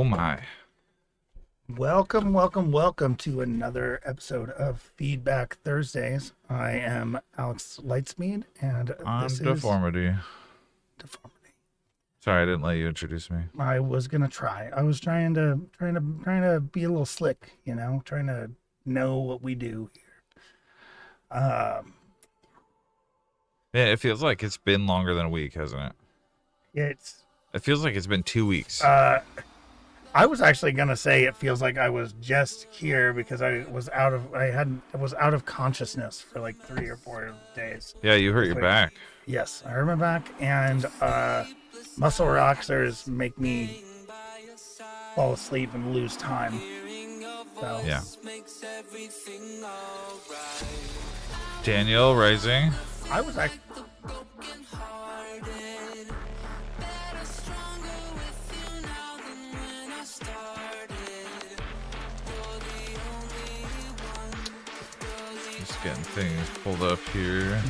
Oh my. Welcome to another episode of Feedback Thursdays. I am Alex Lightspeed, and I'm this Deformaty. is Deformity. Sorry, I didn't let you introduce me. I was gonna try. I was trying to be a little slick, trying to know what we do here. Yeah, it feels like it's been longer than a week, hasn't it? It feels like it's been 2 weeks. I was actually gonna say it feels like I was just here because I was out of consciousness for like 3 or 4 days. Yeah, you hurt your back. Yes, I hurt my back, and muscle relaxers make me fall asleep and lose time. So Yeah. Daniel Rising. I was actually. Just getting things pulled up here.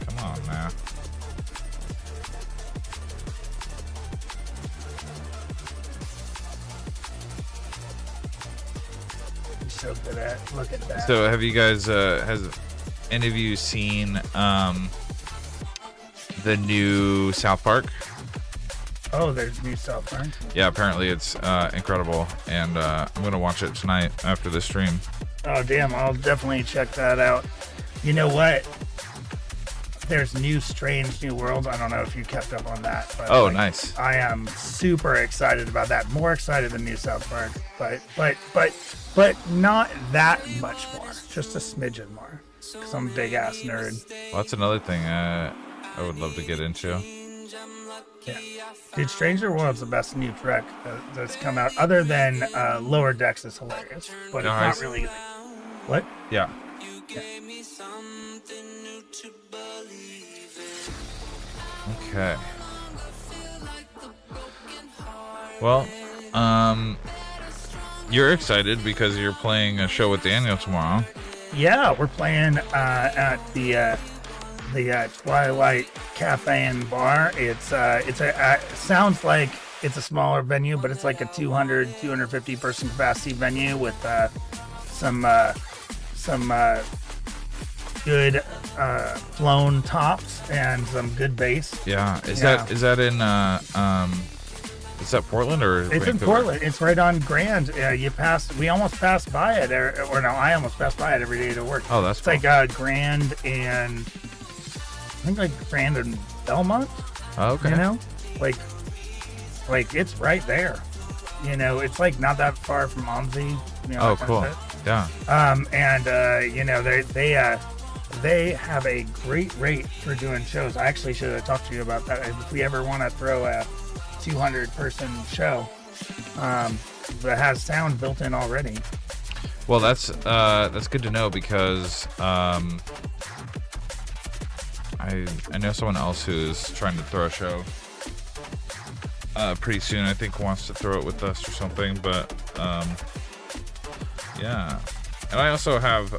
Come on now. So good at look at that. So have you guys has any of you seen the new South Park? Oh, there's new South Park. Yeah, apparently it's incredible, and I'm gonna watch it tonight after the stream. Oh damn, I'll definitely check that out. You know what? There's new Strange New Worlds. I don't know if you kept up on that. But Oh, nice. I am super excited about that. More excited than new South Park, but not that much more. Just a smidgen more. Because I'm a big ass nerd. Well, that's another thing I would love to get into. Yeah. Dude, Stranger World's the best new Trek that's come out. Other than Lower Decks is hilarious. But No, it's not really. What? Yeah. Okay. Well, you're excited because you're playing a show with Daniel tomorrow. Yeah, we're playing at the Twilight Cafe and Bar. It sounds like it's a smaller venue, but it's like a 250 person capacity venue with some good flown tops and some good bass. Yeah. Is that in is that Portland or It's in Vancouver? Portland. It's right on Grand. We almost pass by it, or no, I almost pass by it every day to work. Oh, that's it's cool. like Grand and I think like Grand and Belmont. Oh, okay. Like it's right there. It's like not that far from OMSI. Oh, cool. Yeah. They have a great rate for doing shows. I actually should have talked to you about that. If we ever want to throw a 200-person show that has sound built in already. Well, that's good to know because I know someone else who's trying to throw a show pretty soon. I think wants to throw it with us or something. But yeah, and I also have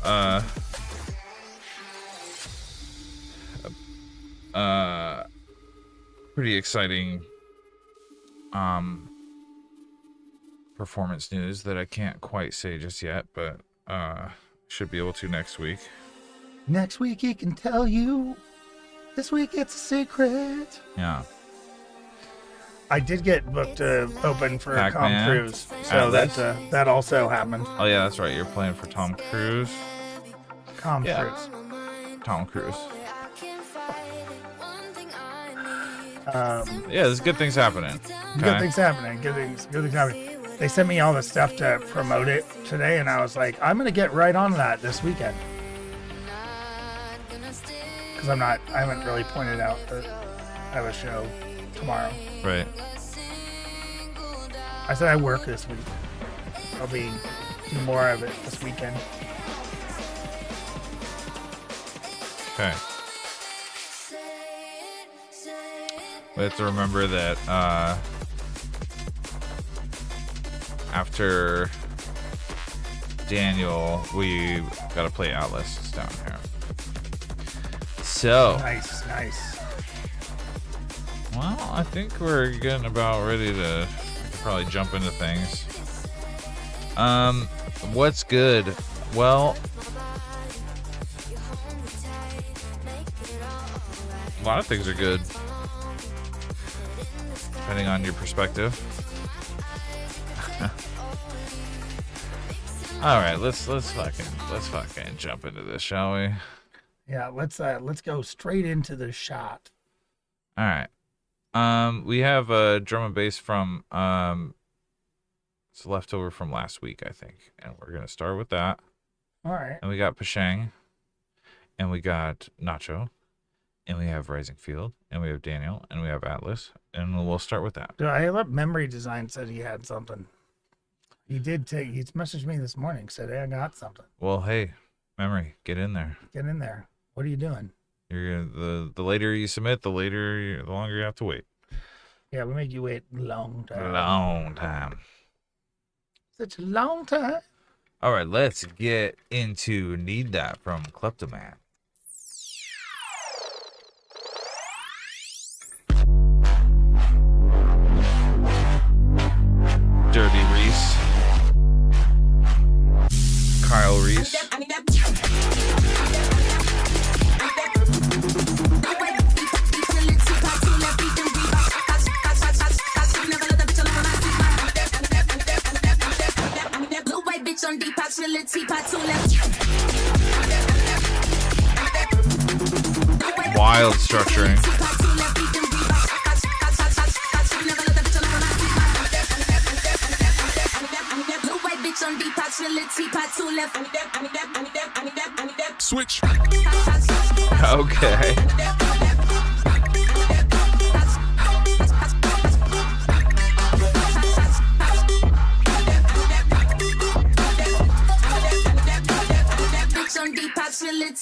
pretty exciting performance news that I can't quite say just yet, but should be able to next week. Next week he can tell you. This week it's a secret. Yeah. I did get booked to open for Pac-Man. Tom Cruise, so that also happened. Oh yeah, that's right. You're playing for Tom Cruise. Tom Yeah. Cruise. Tom Cruise. Um, Yeah, there's good things happening. Good things happening. Good things happening. They sent me all the stuff to promote it today, and I was like, I'm gonna get right on that this weekend. Because I haven't really pointed out that I have a show tomorrow. Right. I said I work this week. I'll be doing more of it this weekend. Okay. We have to remember that after Daniel, we got to play Atlas down here. So. Nice. Well, I think we're getting about ready to probably jump into things. What's good? Well, a lot of things are good, depending on your perspective. All right, let's fucking jump into this, shall we? Yeah, let's go straight into the shot. All right. We have a drum and bass from it's leftover from last week, I think, and we're gonna start with that. All right. And we got Pashang, and we got Nacho, and we have Rising Field, and we have Daniel, and we have Atlas, and we'll start with that. Dude, I love Memory Design said he had something. He messaged me this morning, said, hey, I got something. Well, hey, Memory, get in there. Get in there. What are you doing? You're the later you submit, the longer you have to wait. Yeah, we make you wait a long time. Long time. Such a long time. All right, let's get into Need That from Kleptoman. Dirty Reese. Kyle Reese. Wild structuring. Switch. Okay.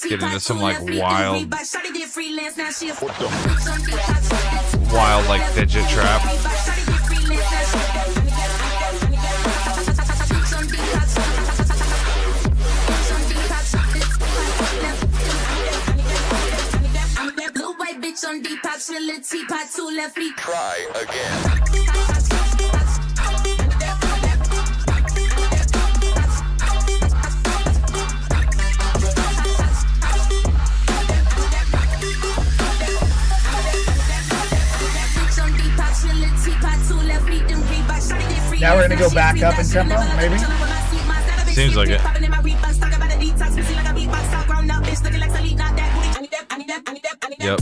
Get into some like wild like fidget trap. Try again. Now we're gonna go back up in tempo, maybe? Seems like it. Yep.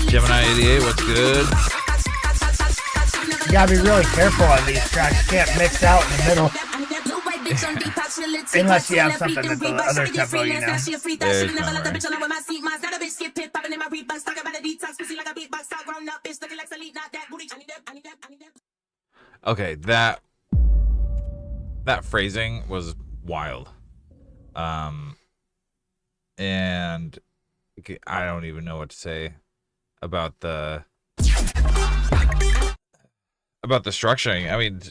Gemini 88, what's good? You gotta be really careful on these tracks. You can't mix out in the middle. Unless you have something at the other tempo, you know. Okay, that phrasing was wild. And I don't even know what to say about the structuring. I mean,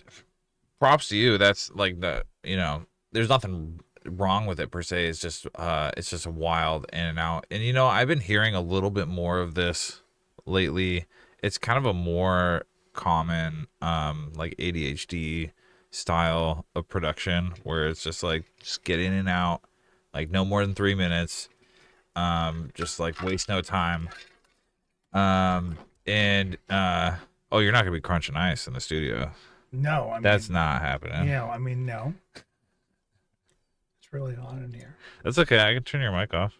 props to you. That's like there's nothing wrong with it per se. It's just a wild in and out. And I've been hearing a little bit more of this lately. It's kind of a more common like ADHD style of production where it's just get in and out, like no more than 3 minutes, just like waste no time. Oh, you're not gonna be crunching ice in the studio. No, that's not happening. No. It's really hot in here. That's okay. I can turn your mic off.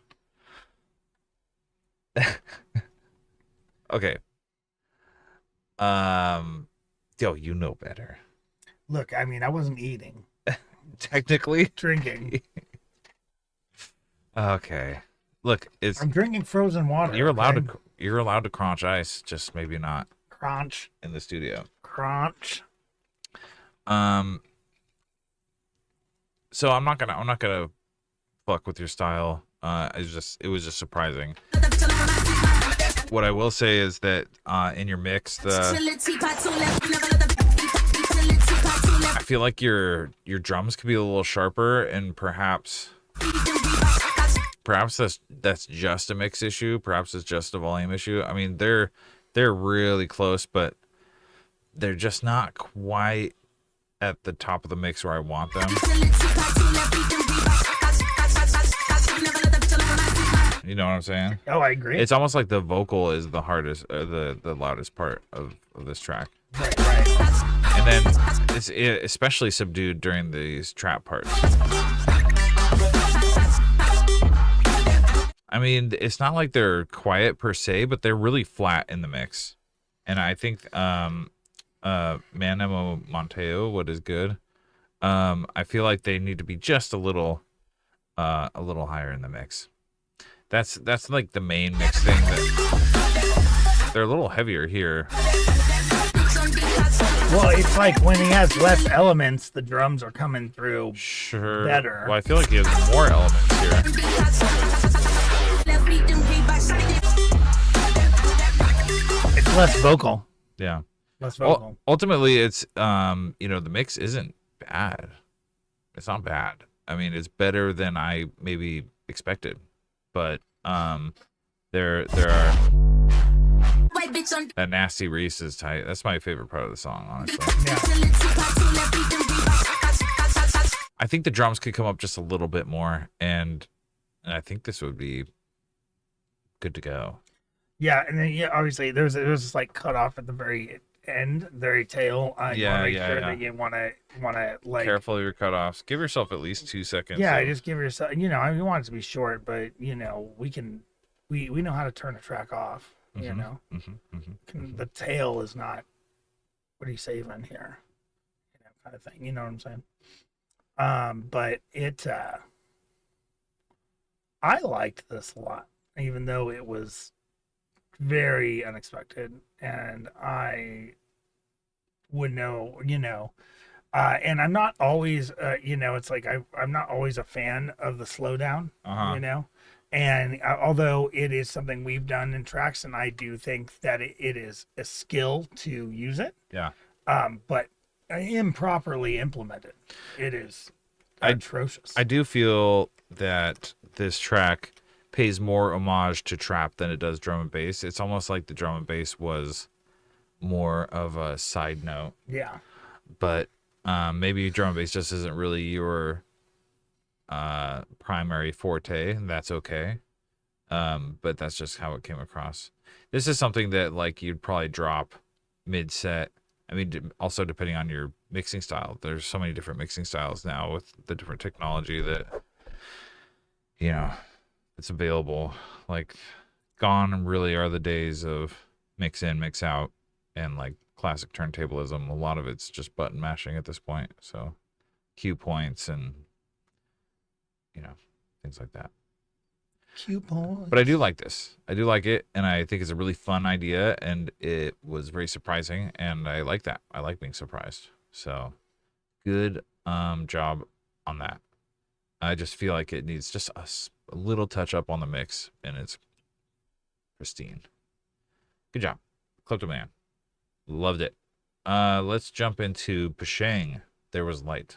Okay. Yo, you know better. Look, I wasn't eating. Technically. Drinking. Okay. Look, I'm drinking frozen water. You're allowed to crunch ice, just maybe not crunch in the studio. Crunch. So I'm not gonna fuck with your style. It was just surprising. What I will say is that in your mix, I feel like your drums could be a little sharper, and perhaps that's just a mix issue. Perhaps it's just a volume issue. I mean, they're really close, but they're just not quite at the top of the mix where I want them. You know what I'm saying? Oh, I agree. It's almost like the vocal is the hardest, the loudest part of this track. Right. And then it's especially subdued during these trap parts. I mean, it's not like they're quiet per se, but they're really flat in the mix. And I think Manemo Monteo, what is good? I feel like they need to be just a little higher in the mix. That's like the main mix thing. That they're a little heavier here. Well, it's like when he has less elements, the drums are coming through better. Well, I feel like he has more elements here. It's less vocal. Yeah. Less vocal. Well, ultimately, it's the mix isn't bad. It's not bad. I mean, it's better than I maybe expected, but there are. That nasty Reese is tight. That's my favorite part of the song, honestly. Yeah. I think the drums could come up just a little bit more, and I think this would be good to go. Yeah, and then obviously there's this like cut off at the very end, very tail. You want to make sure that you want to like careful of your cutoffs. Give yourself at least 2 seconds. Yeah, just give yourself. I mean, you want it to be short, but we know how to turn a track off. The tail is not. What are you saving here? Kind of thing. You know what I'm saying? But it. I liked this a lot, even though it was very unexpected, and I would know, and I'm not always, it's like I'm not always a fan of the slowdown, and although it is something we've done in tracks, and I do think that it is a skill to use it, but improperly implemented, it is atrocious. I do feel that this track pays more homage to trap than it does drum and bass. It's almost like the drum and bass was more of a side note. Yeah. But maybe drum and bass just isn't really your primary forte, and that's okay. But that's just how it came across. This is something that like you'd probably drop mid-set. I mean, also depending on your mixing style. There's so many different mixing styles now with the different technology that, it's available. Like, gone really are the days of mix in, mix out, and like classic turntablism. A lot of it's just button mashing at this point. So cue points and, things like that. Cue points. But I do like this. I do like it, and I think it's a really fun idea, and it was very surprising, and I like that. I like being surprised. So good job on that. I just feel like it needs just a little touch up on the mix, and it's pristine. Good job. Kleptoman. Loved it. Let's jump into Pashang. There Was Light.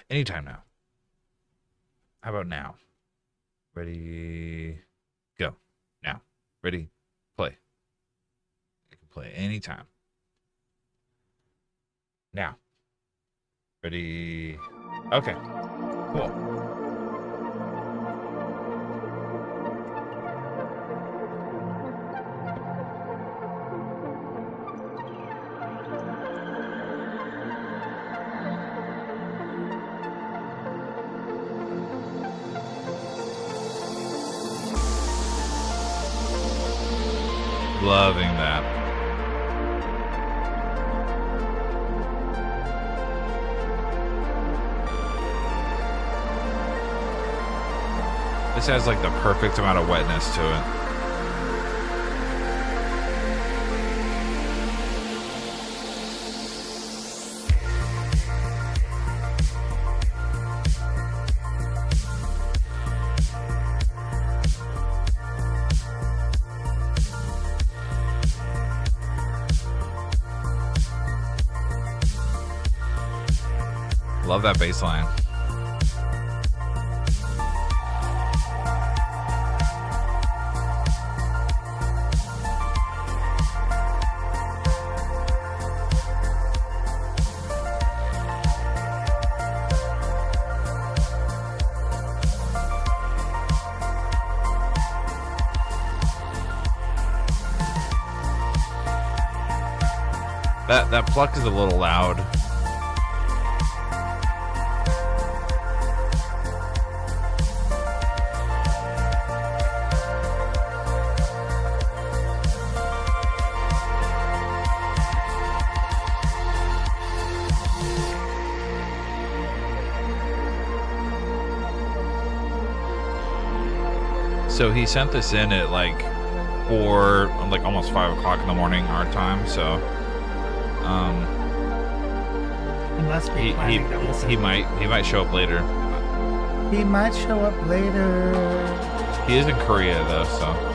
Anytime now. How about now? Ready, go. Now. Ready, play. You can play anytime. Now. Ready. Okay. Cool. Loving that. This has like the perfect amount of wetness to it. Love that bass line. That pluck is a little loud. So he sent this in at like 4, like almost 5 o'clock in the morning our time. So He must be planning to listen. he might show up later. He might show up later. He is in Korea though, so.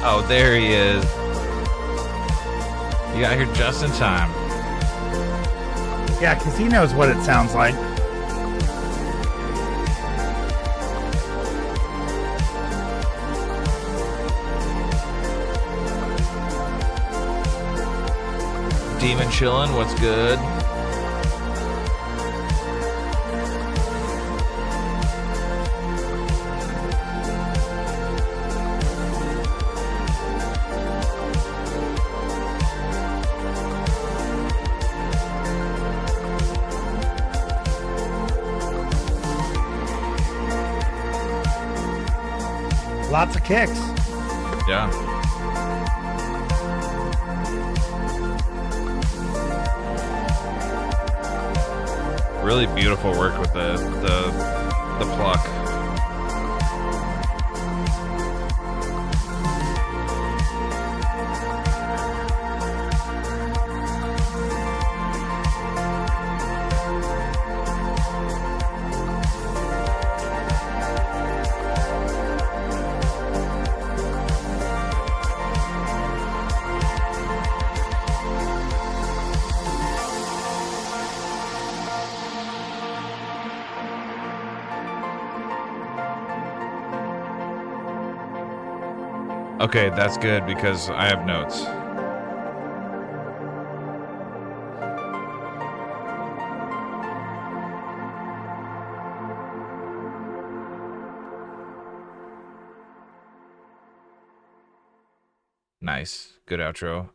Oh, there he is. You got here just in time. Yeah, because he knows what it sounds like. Demon chillin', what's good? Lots of kicks. Yeah. Really beautiful work with the pluck. Okay, that's good because I have notes. Nice. Good outro.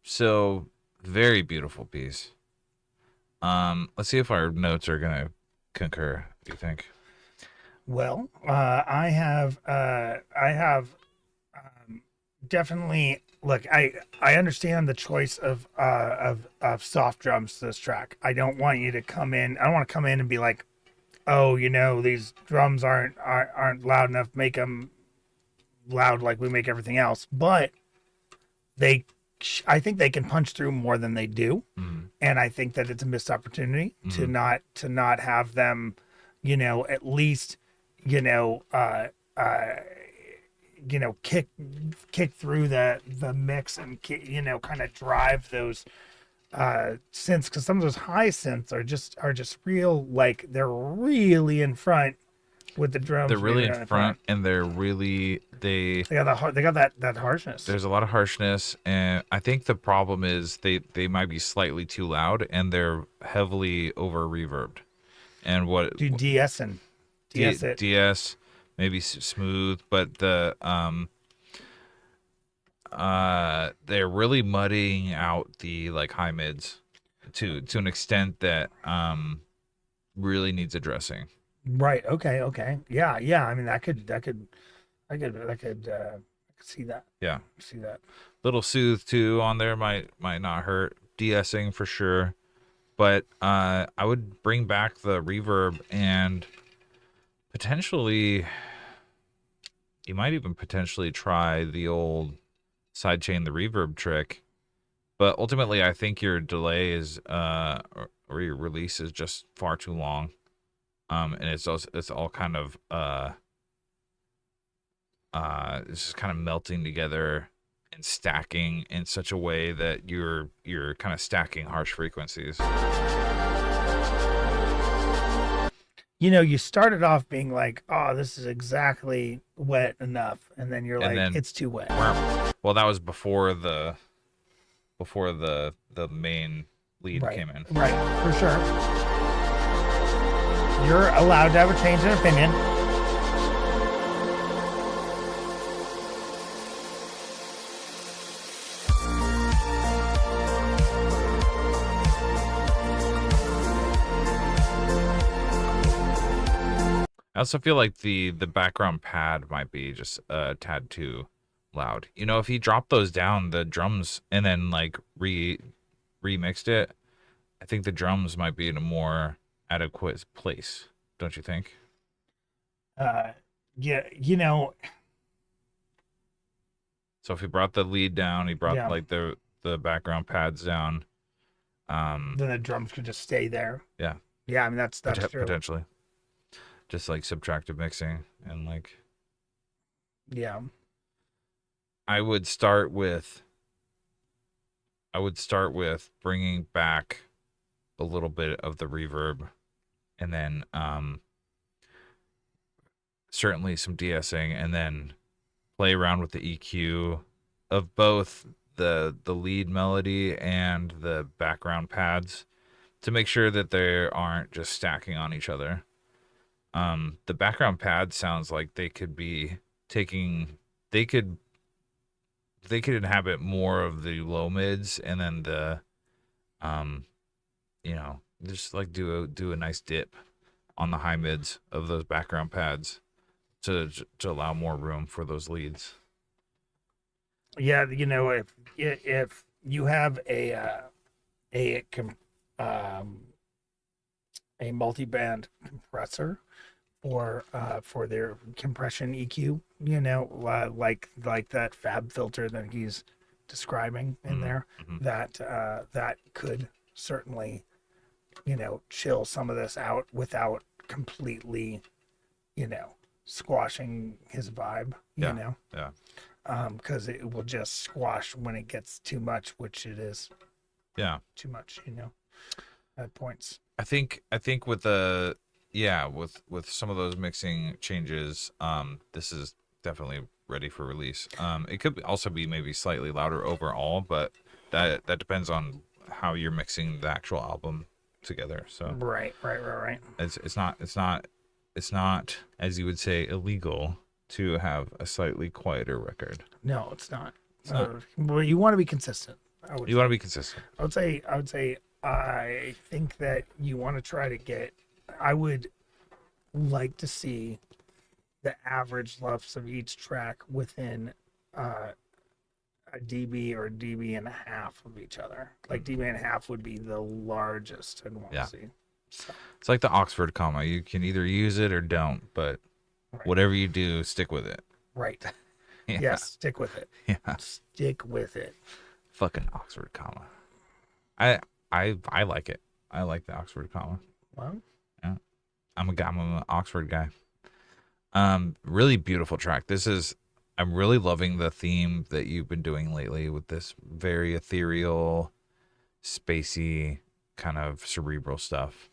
So very beautiful piece. Let's see if our notes are gonna concur. What do you think? Well, I have definitely look. I understand the choice of soft drums to this track. I don't want you to come in. I don't want to come in and be like, oh, you know, these drums aren't loud enough. Make them loud like we make everything else. But I think they can punch through more than they do, and I think that it's a missed opportunity to not have them, you know, at least. You know, kick through the mix and you know, kind of drive those synths, because some of those high synths are just real, like they're really in front with the drums. They're really in front, and they got that harshness. There's a lot of harshness, and I think the problem is they might be slightly too loud, and they're heavily over reverbed. And what do DS and DS, maybe smooth, but they're really muddying out the like high mids to an extent that really needs addressing. Right. Okay. Yeah. I mean, I could see that. Yeah. See that. Little soothe too on there might not hurt. De-essing for sure, but I would bring back the reverb and potentially you might even potentially try the old sidechain the reverb trick. But ultimately, I think your delay is or your release is just far too long. And it's all kind of it's just kind of melting together and stacking in such a way that you're kind of stacking harsh frequencies. You know, you started off being like, "Oh, this is exactly wet enough," and then you're like, "It's too wet." Well, that was before the main lead came in. Right, for sure. You're allowed to have a change in opinion. I also feel like the background pad might be just a tad too loud. You know, if he dropped those down, the drums, and then like remixed it, I think the drums might be in a more adequate place. Don't you think? Yeah, you know. So if he brought the lead down, he brought like the background pads down. Then the drums could just stay there. Yeah. Yeah, I mean that's true. Potentially. Just like subtractive mixing and like. Yeah. I would start with bringing back a little bit of the reverb, and then certainly some de-essing, and then play around with the EQ of both the lead melody and the background pads to make sure that they aren't just stacking on each other. The background pad sounds like they could inhabit more of the low mids, and then the just like do a nice dip on the high mids of those background pads to allow more room for those leads. Yeah, you know, if you have a multi-band compressor for their compression EQ, you know, like that fab filter that he's describing in there, that could certainly, you know, chill some of this out without completely, you know, squashing his vibe, you know? Yeah. Because it will just squash when it gets too much, which it is. Yeah. Too much, you know, at points. I think with with some of those mixing changes, this is definitely ready for release. It could also be maybe slightly louder overall, but that depends on how you're mixing the actual album together. So right. It's not, as you would say, illegal to have a slightly quieter record. No, it's not. Well, you want to be consistent. Want to be consistent. I would say I think that you want to try to get. I would like to see the average lengths of each track within a dB or a dB and a half of each other. Like dB and a half would be the largest I'd want to see. So. It's like the Oxford comma. You can either use it or don't, but whatever you do, stick with it. Right. Yeah. Yes, stick with it. Yeah. Stick with it. Fucking Oxford comma. I like it. I like the Oxford comma. Well, yeah. I'm an Oxford guy. Really beautiful track. I'm really loving the theme that you've been doing lately with this very ethereal, spacey, kind of cerebral stuff.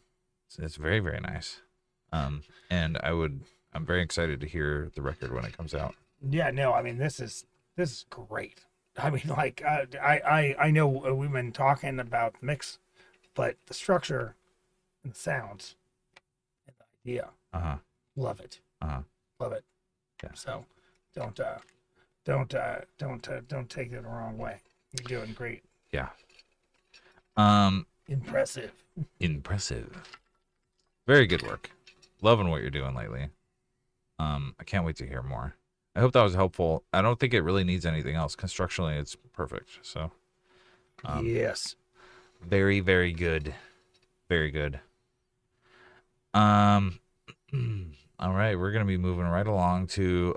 It's very, very nice. And I'm very excited to hear the record when it comes out. Yeah, no, I mean, this is great. I mean, like, I know we've been talking about the mix, but the structure and the sounds and the idea, love it. Love it. Yeah. So, don't take it the wrong way. You're doing great. Yeah. Impressive. Very good work. Loving what you're doing lately. I can't wait to hear more. I hope that was helpful. I don't think it really needs anything else. Constructionally, it's perfect. So, yes. Very, very good. Very good. All right, we're gonna be moving right along to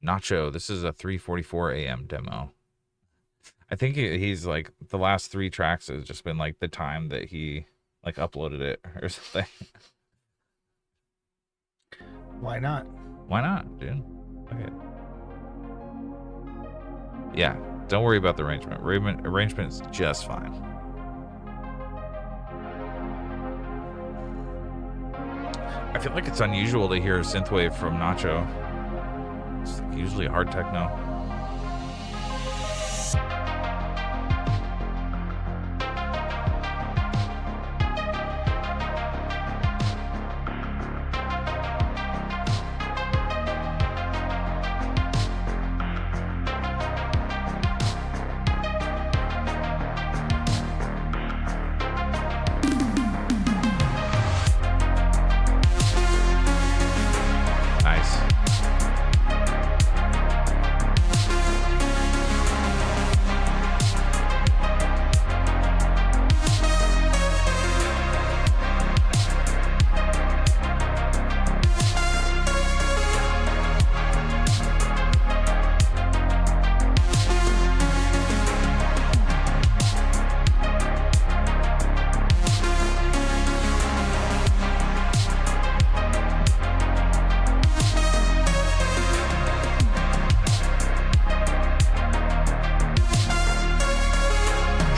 Nacho, this is a 3:44 a.m. demo. I think he's like the last 3 tracks has just been like the time that he like uploaded it or something. Why not? Why not, dude? Okay. Yeah, don't worry about the arrangement. Arrangement's just fine. I feel like it's unusual to hear synthwave from Nacho. It's like usually hard techno.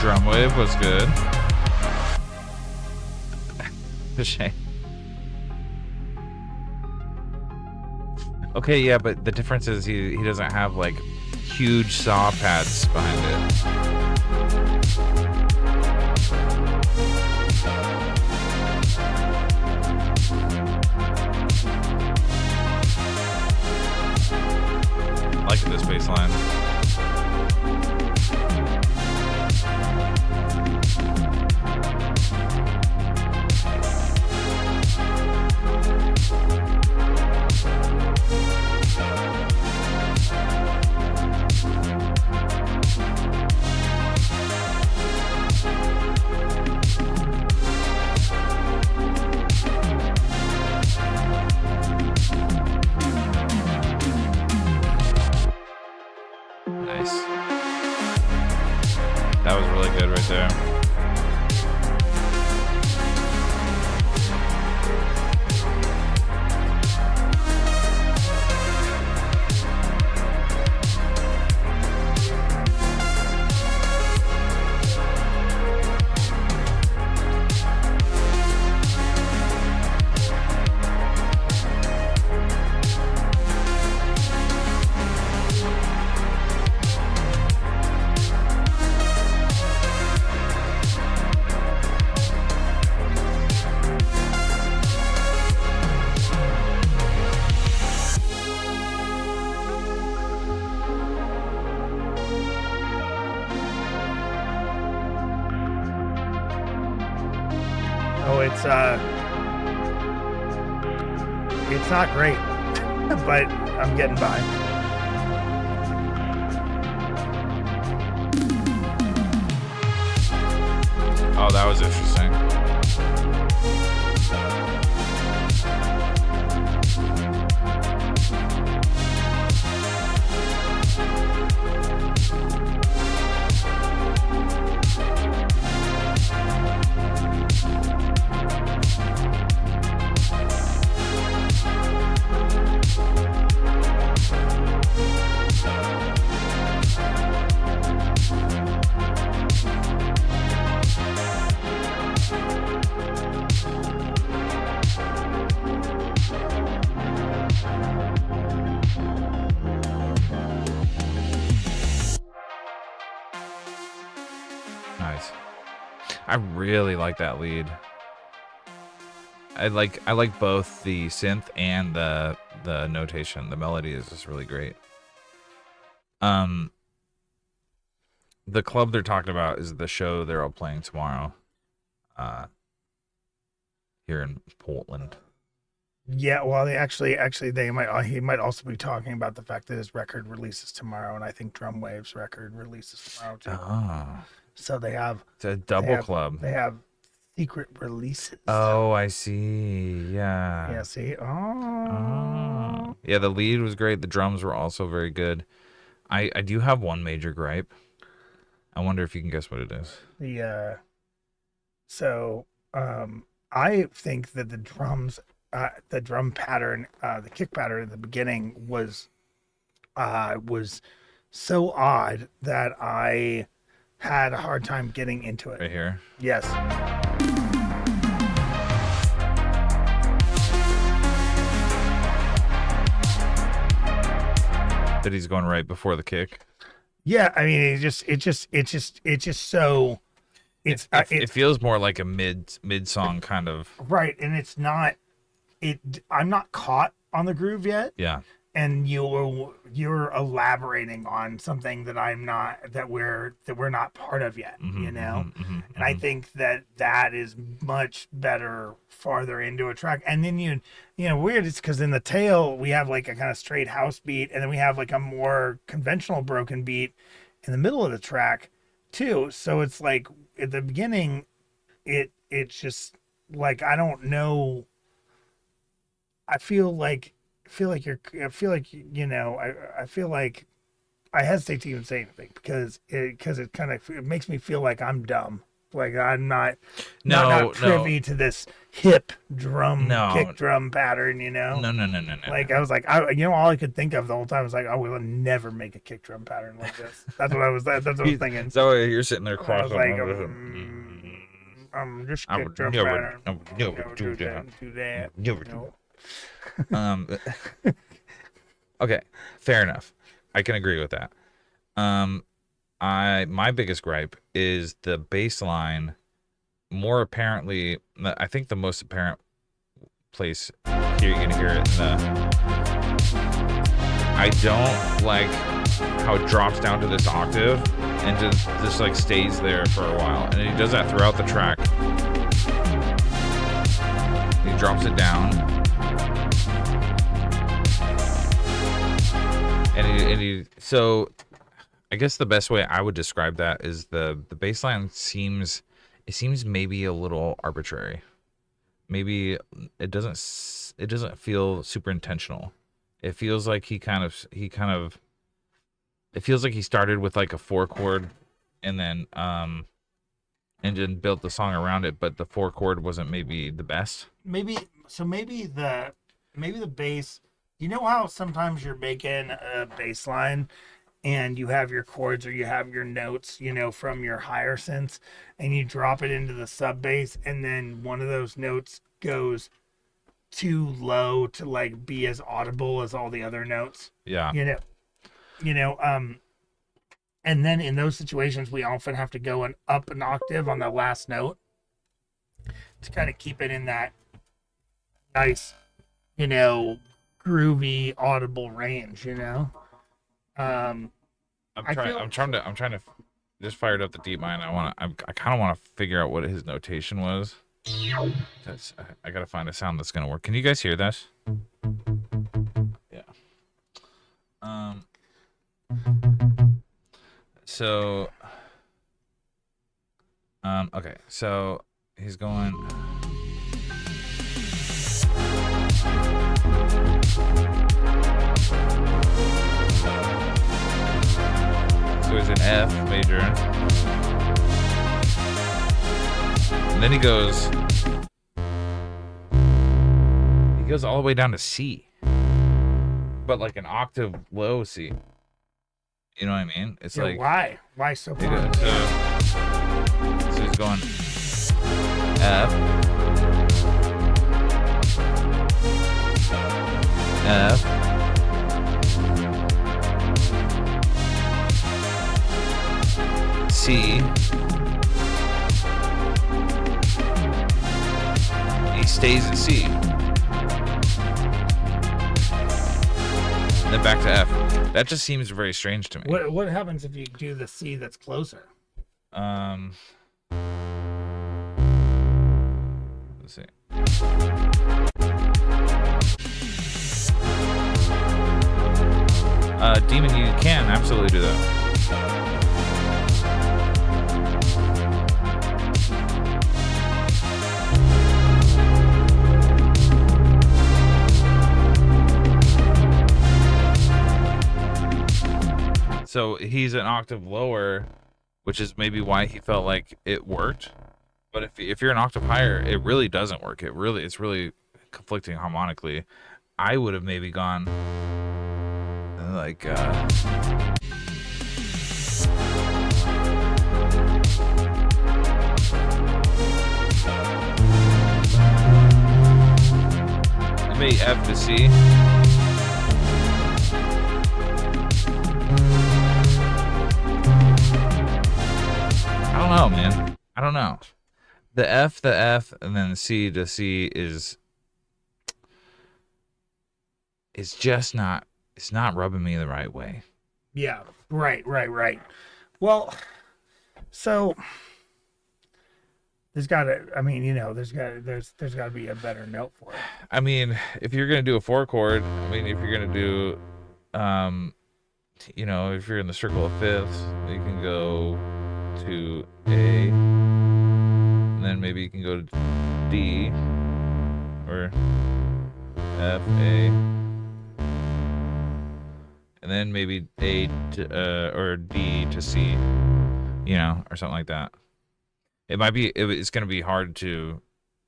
Drumwave was good. A shame. Okay, yeah, but the difference is he doesn't have like huge saw pads behind it. Liking this bass line. That was really good right there. It's not great, but I'm getting by. Oh, that was interesting. Nice. I really like that lead. I like both the synth and the notation. The melody is just really great. The club they're talking about is the show they're all playing tomorrow. Here in Portland. Yeah, well, he might also be talking about the fact that his record releases tomorrow, and I think Drumwave's record releases tomorrow too. Oh. So they have It's a double club. They have secret releases. Oh, I see. Yeah. Yeah, see? Oh. Yeah, the lead was great. The drums were also very good. I do have one major gripe. I wonder if you can guess what it is. I think that the drum pattern, the kick pattern at the beginning was so odd that I had a hard time getting into it. Right here? Yes. That he's going right before the kick. Yeah, I mean, it's just so. It feels more like a mid song kind of. Right, and it's not. I'm not caught on the groove yet. Yeah. And you're elaborating on something that I'm not, that we're not part of yet, you know. And I think that is much better farther into a track. And then you know, weird, it's because in the tail we have like a kind of straight house beat, and then we have like a more conventional broken beat in the middle of the track too. So it's like at the beginning, it's just like, I don't know. I feel like I hesitate to even say anything because it makes me feel like I'm dumb. Like I'm not privy to this hip drum, kick drum pattern, you know? No. Like I was like, all I could think of the whole time was like, I will never make a kick drum pattern like this. That's what I was thinking. So you're sitting there crossing. Like, I'm just kick drum pattern. Never do that. Never do that. Okay, fair enough. I can agree with that. My biggest gripe is the bass line. More apparently, I think the most apparent place here you're gonna hear it. I don't like how it drops down to this octave and just like stays there for a while, and he does that throughout the track. He drops it down. So I guess the best way I would describe that is the bass line seems maybe a little arbitrary. Maybe it doesn't feel super intentional. It feels like he feels like he started with like a 4-chord and then built the song around it, but the 4-chord wasn't maybe the best. Maybe the bass. You know how sometimes you're making a bass line and you have your chords or you have your notes, you know, from your higher synths, and you drop it into the sub bass, and then one of those notes goes too low to like be as audible as all the other notes. Yeah. And then in those situations we often have to go up an octave on the last note to kind of keep it in that nice, you know, groovy audible range, you know. I'm trying to just fired up the deep mind. I kind of want to figure out what his notation was. I gotta find a sound that's gonna work. Can you guys hear this? Yeah. Okay, so he's going. So he's in F major. And then he goes all the way down to C. But like an octave low C. You know what I mean? It's like why so far? So he's going F, C. He stays at C. Then back to F. That just seems very strange to me. What happens if you do the C that's closer? Let's see. Demon, you can absolutely do that. So he's an octave lower, which is maybe why he felt like it worked. But if you're an octave higher, it really doesn't work. It's really conflicting harmonically. I would have maybe gone like maybe F to C. I don't know, man. I don't know. The F, and then C to C is just not. It's not rubbing me the right way. Yeah. Right. Well, so there's got to. I mean, there's got to be a better note for it. I mean, if you're gonna do a 4 chord, I mean, if you're gonna do, if you're in the circle of fifths, you can go to A, and then maybe you can go to D, or F, A, and then maybe A to, or D to C, or something like that. It's going to be hard to,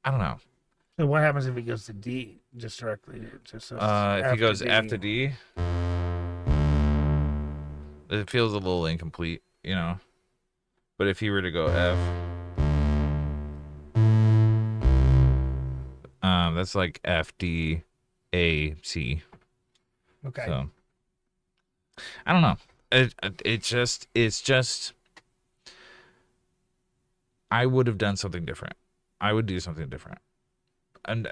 I don't know. So what happens if he goes to D just directly? If he goes F to D, it feels a little incomplete, But if he were to go F, that's like F, D, A, C. Okay. So I don't know. It's just. I would have done something different. I would do something different. And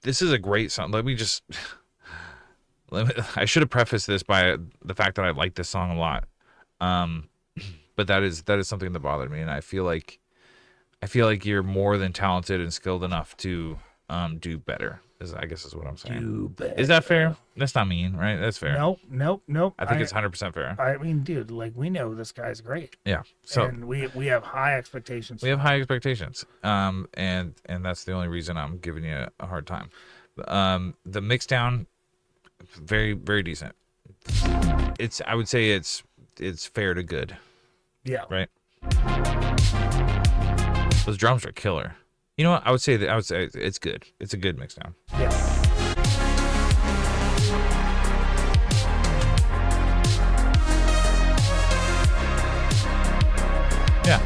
this is a great song. I should have prefaced this by the fact that I like this song a lot. But that is something that bothered me, and I feel like you're more than talented and skilled enough to do better. I guess is what I'm saying. Do better. Is that fair? That's not mean, right? That's fair. Nope. I think it's 100% fair. I mean, dude, we know this guy's great. Yeah. So and we have high expectations. We have high expectations. And that's the only reason I'm giving you a hard time. The mix down, very, very decent. I would say it's fair to good. Yeah. Right. Those drums are killer. You know what? I would say it's good. It's a good mix down. Yeah. Yeah.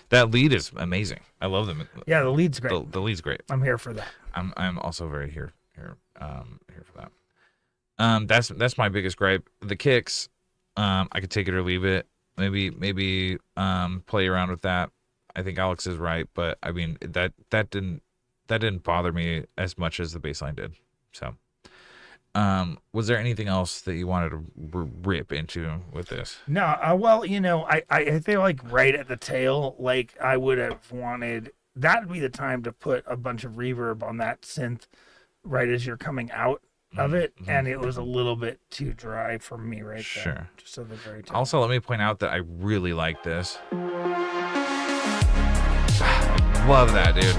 That lead is amazing. I love them. Yeah, the lead's great. The lead's great. I'm here for that. I'm also very here for that. That's my biggest gripe. The kicks, I could take it or leave it. Maybe play around with that. I think Alex is right, but I mean that didn't bother me as much as the bass line did. So, was there anything else that you wanted to rip into with this? No, well, I feel like right at the tail, like I would have wanted that would be the time to put a bunch of reverb on that synth right as you're coming out of it, and it was a little bit too dry for me right there. Sure. Just at the very top. Also, let me point out that I really like this. Love that, dude.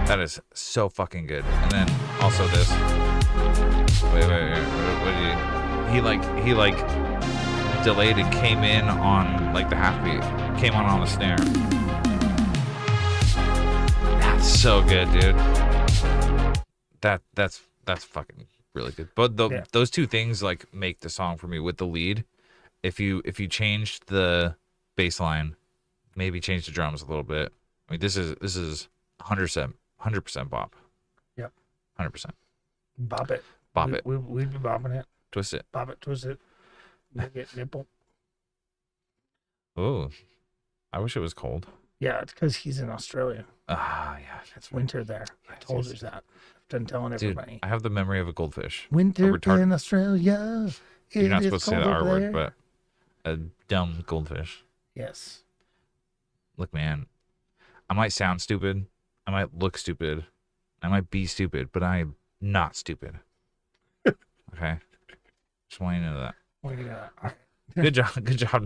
That is so fucking good. And then also this. Wait. What did he delayed and came in on like the half beat. Came on the snare. That's so good, dude. That's fucking really good. But those two things like make the song for me with the lead. If you changed the bass line, maybe change the drums a little bit. I mean, this is 100% bop. Yep. 100%. Bop it. We'd be bopping it. Twist it. Bop it, twist it. Make it nipple. Oh, I wish it was cold. Yeah, it's because he's in Australia. Ah, yeah. It's winter there. I told you that. I've been telling everybody. Dude, I have the memory of a goldfish. Winter in Australia. You're not supposed to say the R word, there. but a dumb goldfish. Yes. Look, man, I might sound stupid. I might look stupid. I might be stupid, but I'm not stupid. Okay? Just want you to know that. Well, yeah. All right. Good job,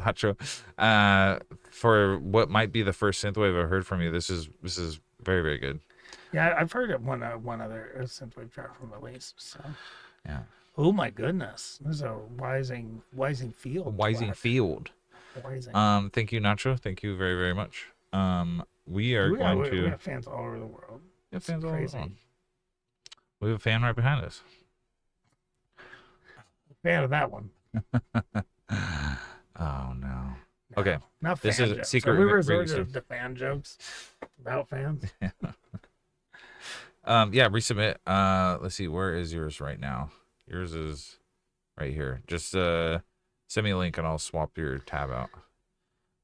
Nacho. For what might be the first synthwave I've heard from you, this is very, very good. Yeah, I've heard of one other synthwave track from at least. So yeah. Oh my goodness. This is a Wising Field. Wising plaque. Field. Wising. Thank you, Nacho. Thank you very, very much. We are we going to have fans all over the world. we have It's fans all crazy. around. We have a fan right behind us. Fan of that one. Oh no. No, Okay. Not This fan is jokes. secret Are we re- resorted reason. to fan jokes about fans? Yeah, resubmit. Let's see, where is yours right now? Yours is right here. Just send me a link and I'll swap your tab out.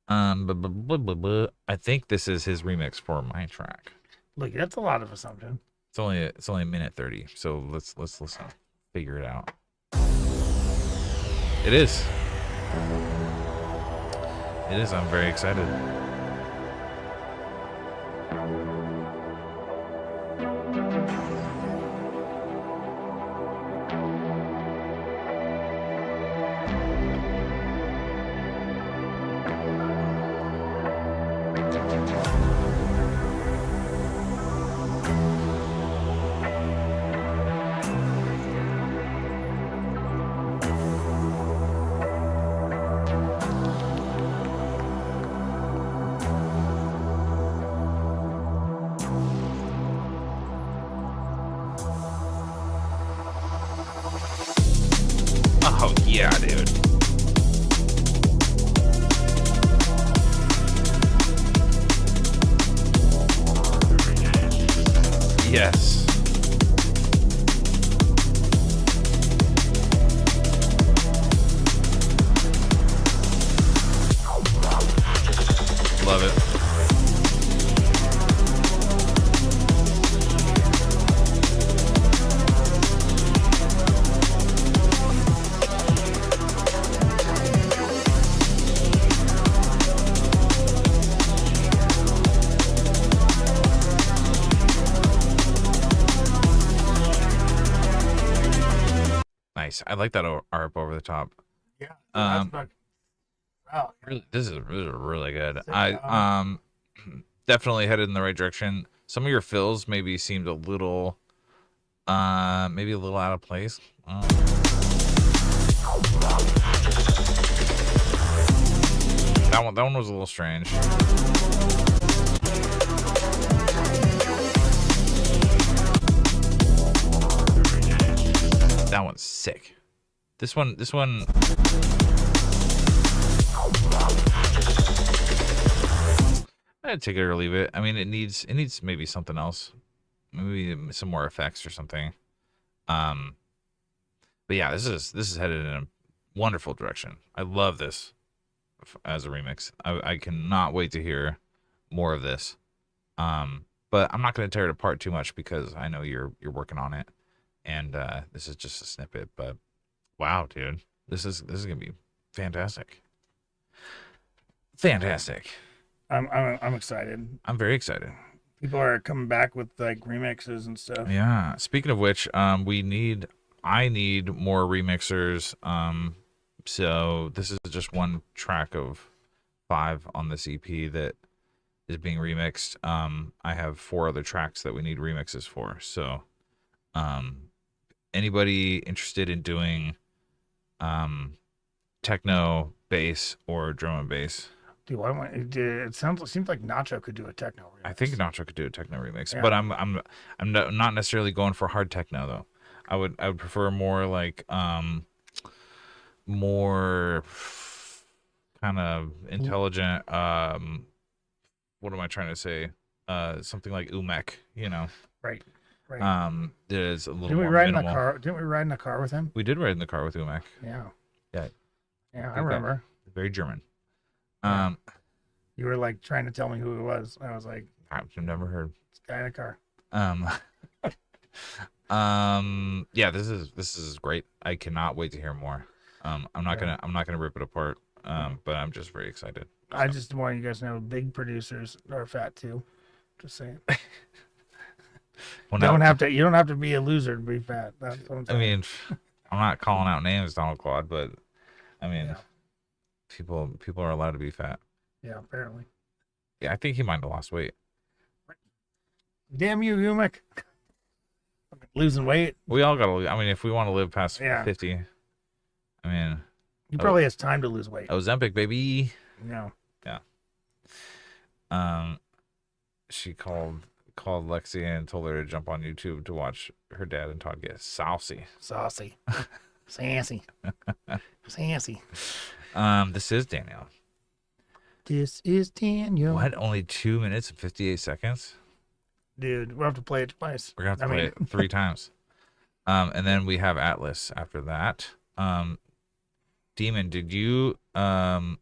I think this is his remix for my track. Look, that's a lot of assumption. It's only a minute 30, so let's listen. Figure it out. It is. It is. I'm very excited. Oh yeah, dude. Yes. Love it. Nice. I like that ARP over the top. Yeah. Um, Wow. This is really good. Sick, I definitely headed in the right direction. Some of your fills maybe seemed a little maybe a little out of place. That one was a little strange. That one's sick. This one I'd take it or leave it. I mean, it needs maybe something else, maybe some more effects or something. But yeah, this is headed in a wonderful direction. I love this as a remix. I cannot wait to hear more of this. But I'm not going to tear it apart too much because I know you're working on it, and this is just a snippet. But wow, dude, this is gonna be fantastic. Fantastic. I'm excited. I'm very excited. People are coming back with like remixes and stuff. Yeah. Speaking of which, I need more remixers. So this is just one track of 5 on this EP that is being remixed. I have 4 other tracks that we need remixes for. So, anybody interested in doing, techno bass or drum and bass? Dude, it seems like Nacho could do a techno remix. I think Nacho could do a techno remix, Yeah. but I'm not necessarily going for hard techno though. I would prefer more like more kind of intelligent what am I trying to say? Something like Umek, you know. Right. There's a little Didn't we more ride in minimal. the car? Didn't we ride in the car with him? We did ride in the car with Umek. Yeah. Yeah. I remember. Very German. Yeah. You were like trying to tell me who it was. I was like, I've never heard. this guy in a car. Yeah, this is great. I cannot wait to hear more. I'm not gonna rip it apart. But I'm just very excited. I just want you guys to know big producers are fat too. Just saying. Well, You don't now, have to be a loser to be fat. That's what I'm I saying. mean, I'm not calling out names, Donald Claude, but I mean, Yeah. people are allowed to be fat. Yeah, apparently. Yeah, I think he might have lost weight. Damn you, Umek. Losing weight. We all gotta. I mean, if we want to live past Yeah. 50, I mean, He probably has time to lose weight. Ozempic, baby. No. Yeah. She called Lexi and told her to jump on YouTube to watch her dad and Todd get saucy. Saucy. Sassy. Sassy. This is Daniel. This is Daniel. What? Only 2 minutes and 58 seconds? Dude, we'll have to play it twice. We're gonna have to play it 3 times. And then we have Atlas after that. Demon, did you resubmit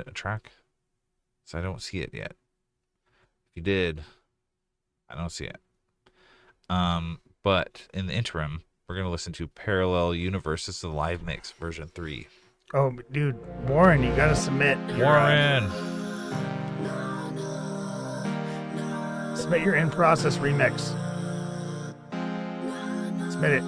a track? So I don't see it yet. If you did, I don't see it. But in the interim, we're gonna listen to Parallel Universes, the live mix version 3. Oh, dude, Warren, you gotta submit. Warren. Submit your in-process remix. Submit it.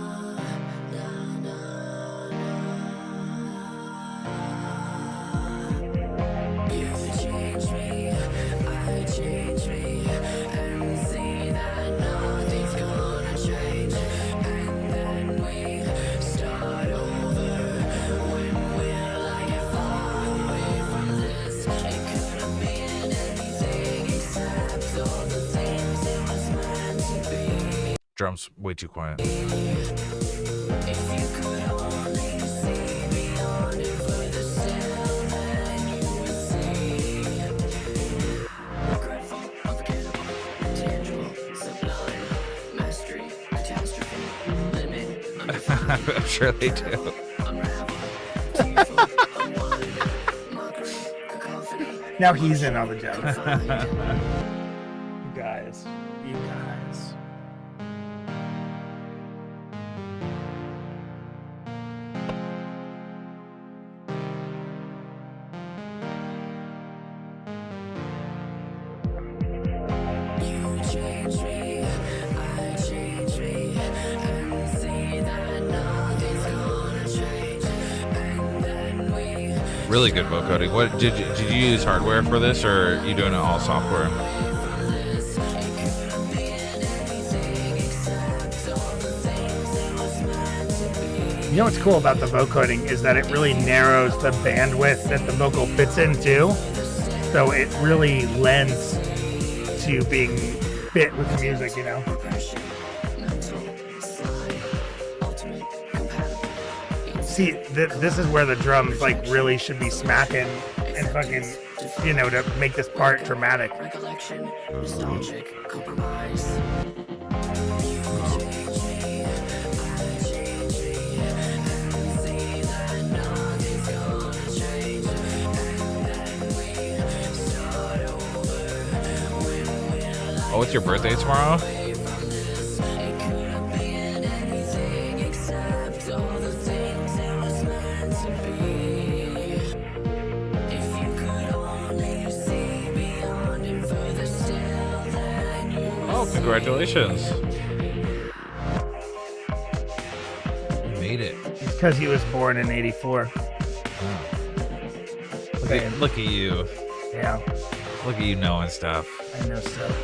Drums way too quiet. I'm sure they do. Now he's in on the joke. You guys. You guys. Really good vocoding. What did you use hardware for this, or are you doing it all software? You know what's cool about the vocoding is that it really narrows the bandwidth that the vocal fits into. So it really lends to being fit with the music, you know? See, this is where the drums like really should be smacking and fucking, you know, to make this part dramatic. Oh, it's your birthday tomorrow? Oh, congratulations. You made it. It's because he was born in '84. Look at you. Yeah, Look at you knowing stuff. I know stuff.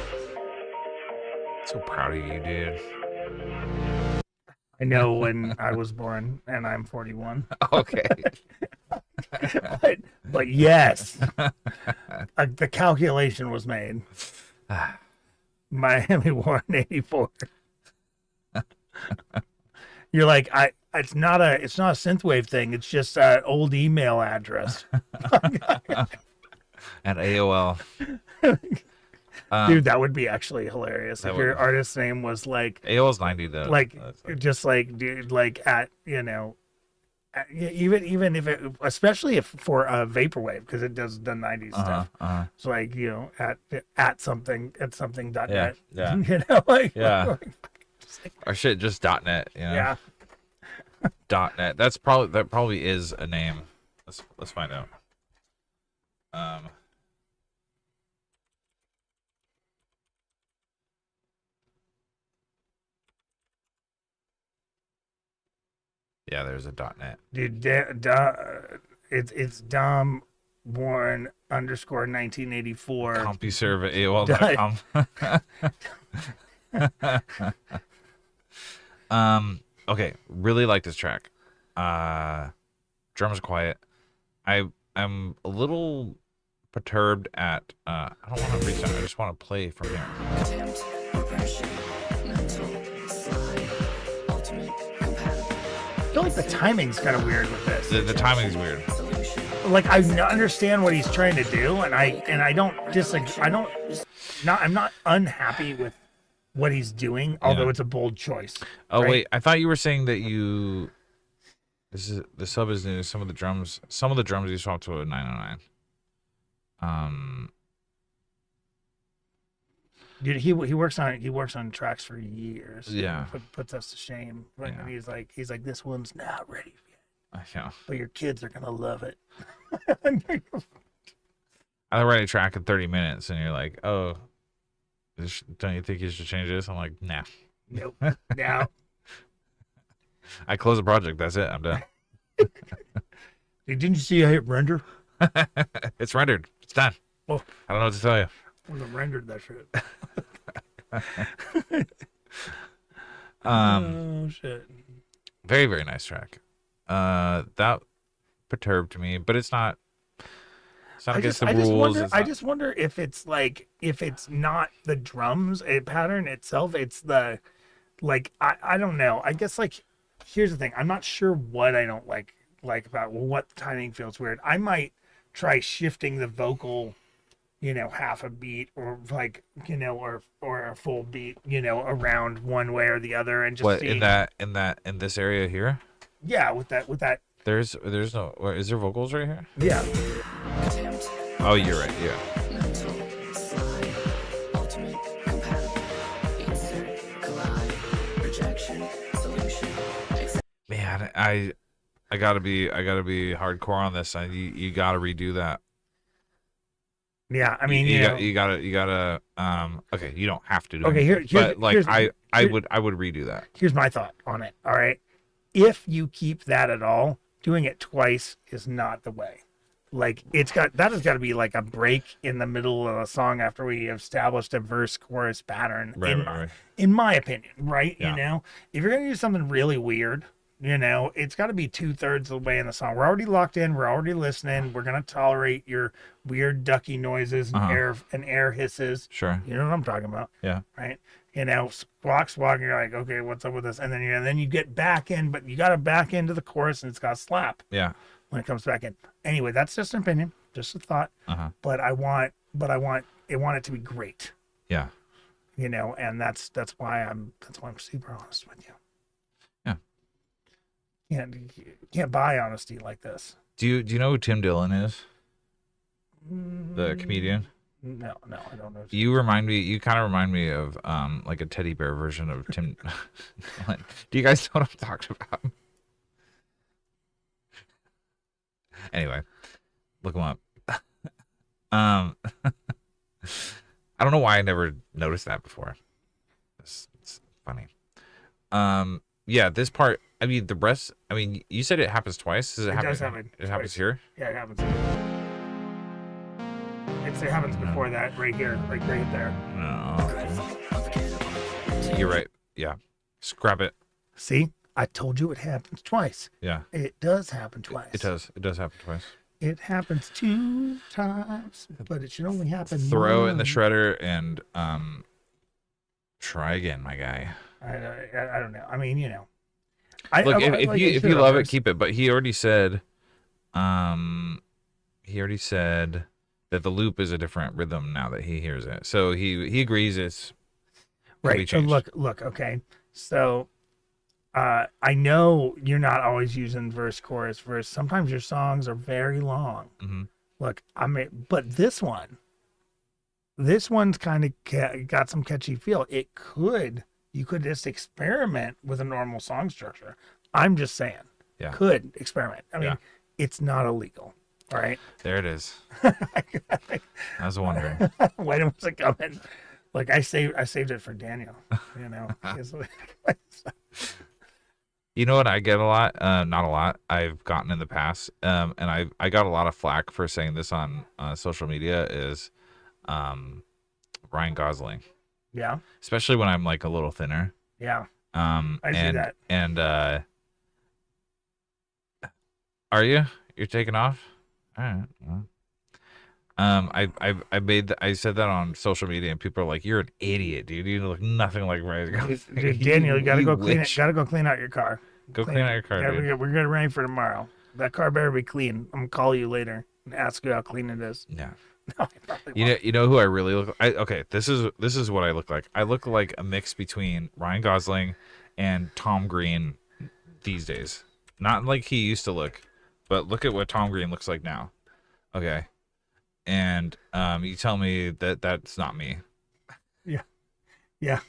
So proud of you, dude. I know when I was born, and I'm 41. Okay. but yes, the calculation was made. Miami born '84. You're like, it's not a synthwave thing. It's just an old email address. At AOL. Dude, that would be actually hilarious if your would. artist name was like AOL's 90 though. like That's just like dude like at, you know, even if it, especially if for a vaporwave, because it does the 90s stuff. It's like, you know, at something dot Yeah, net. yeah. You know, like Yeah. Our shit just .net, you know. yeah. .net. That probably is a name. Let's find out. Yeah, there's a .net. Dude, it's Dom Warren _ 1984. CompuServe at AOL.com. Okay, really like this track. Drums quiet. I'm a little perturbed at I don't want to restart, I just want to play from here. I feel like the timing's kind of weird with this. The timing's weird. Like I understand what he's trying to do, and I don't disagree. I'm not unhappy with what he's doing, although it's a bold choice. Oh right? wait, I thought you were saying that you. This is the sub is new. Some of the drums you swapped to a 909. Dude, he works on tracks for years. Yeah. Puts us to shame. Right? Yeah. He's like this one's not ready yet, I know. but your kids are gonna love it. I write a track in 30 minutes, and you're like, "Oh, don't you think you should change this?" I'm like, "Nah." Nope. Now, I close the project. That's it. I'm done. didn't you see I hit render? It's rendered. It's done. Oh. I don't know what to tell you. I rendered that shit. Oh shit. Very, very nice track. That perturbed me, but it's not against the rules. I just wonder if it's not the drums pattern itself. It's the I don't know. I guess here's the thing. I'm not sure what I don't like about what the timing feels weird. I might try shifting the vocal, half a beat or or a full beat, around one way or the other and just see. in this area here? Yeah, with that. There's no. Is there vocals right here? Yeah. Oh, you're right. Yeah. Man, I gotta be hardcore on this. You gotta redo that. Yeah, I mean, you gotta. Okay, you don't have to do okay, it. But I would redo that. Here's my thought on it. All right, if you keep that at all, doing it twice is not the way. That has got to be like a break in the middle of a song after we established a verse chorus pattern. Right. In my opinion, right? Yeah. If you're gonna do something really weird, it's got to be 2/3 of the way in the song. We're already locked in. We're already listening. We're gonna tolerate your weird ducky noises and air hisses. Sure. You know what I'm talking about? Yeah. Right. Squawk. You're like, okay, what's up with this? And then you get back in, but you got to back into the chorus, and it's got to slap. Yeah. When it comes back in. Anyway, that's just an opinion, just a thought. But I want it to be great. Yeah. And that's why I'm super honest with you. Yeah. Can't buy honesty like this. Do you know who Tim Dillon is? The comedian? No, I don't know. You kind of remind me of like a teddy bear version of Tim Dillon. Do you guys know what I'm talking about? Anyway, look him up. I don't know why I never noticed that before. It's funny. Yeah, this part. I mean, the rest. I mean, you said it happens twice. Does it happen? Does happen. It happens here. Yeah, it happens. It happens before that, right here, right there. No. Okay. You're right. Yeah. Scrap it. See, I told you it happens twice. Yeah. It does happen twice. It does. It does happen twice. It happens 2 times, but it should only happen Throw once. it in the shredder and try again, my guy. I don't know. I mean, Look, if you love it, keep it. But he already said, that the loop is a different rhythm now that he hears it. So he agrees it's right. So look. Okay. So, I know you're not always using verse, chorus, verse. Sometimes your songs are very long. Mm-hmm. Look, but this one's kind of got some catchy feel. You could just experiment with a normal song structure. I'm just saying. Yeah. Could experiment. I mean, It's not illegal. All right. There it is. I was wondering. When was it coming? Like I saved it for Daniel. You know what I get a lot? Not a lot. I've gotten in the past, and I got a lot of flack for saying this on social media. Is Ryan Gosling? Yeah. especially when I'm like a little thinner. Yeah. I see and that. and are you're taking off? All right. Well. I said that on social media, and people are like, "You're an idiot, dude. You look nothing like Ray." Dude, Daniel, you gotta go clean it. wish. Gotta go clean out your car. Go clean out your car, dude. We're getting ready for tomorrow. That car better be clean. I'm gonna call you later and ask you how clean it is. Yeah. No, I probably won't. You know who I really look like? Okay, this is what I look like. I look like a mix between Ryan Gosling and Tom Green these days. Not like he used to look, but look at what Tom Green looks like now. Okay. And you tell me that that's not me. Yeah. Yeah.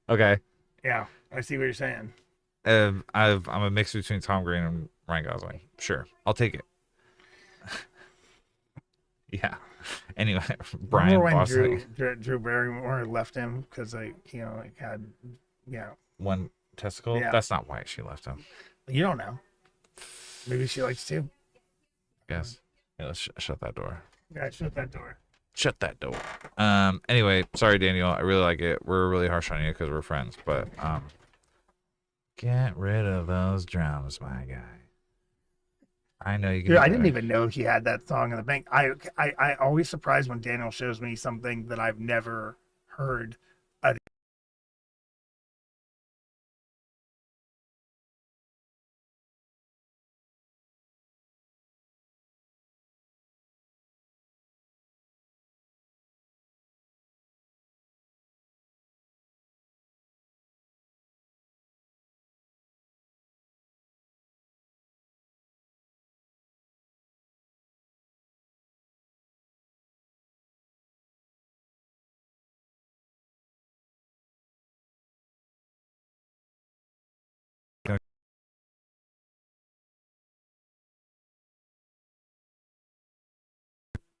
Okay. Yeah. I see what you're saying. I'm a mix between Tom Green and Ryan Gosling. Sure, I'll take it. Yeah. Anyway, Brian Remember when Boston. Drew Barrymore left him because had One testicle. Yeah. That's not why she left him. You don't know. Maybe she likes to. Yes. Yeah, let's shut that door. Yeah, shut that door. Shut that door. Anyway, sorry, Daniel. I really like it. We're really harsh on you because we're friends, but get rid of those drums, my guy. I know you can. Dude, I didn't even know he had that song in the bank. I always surprised when Daniel shows me something that I've never heard.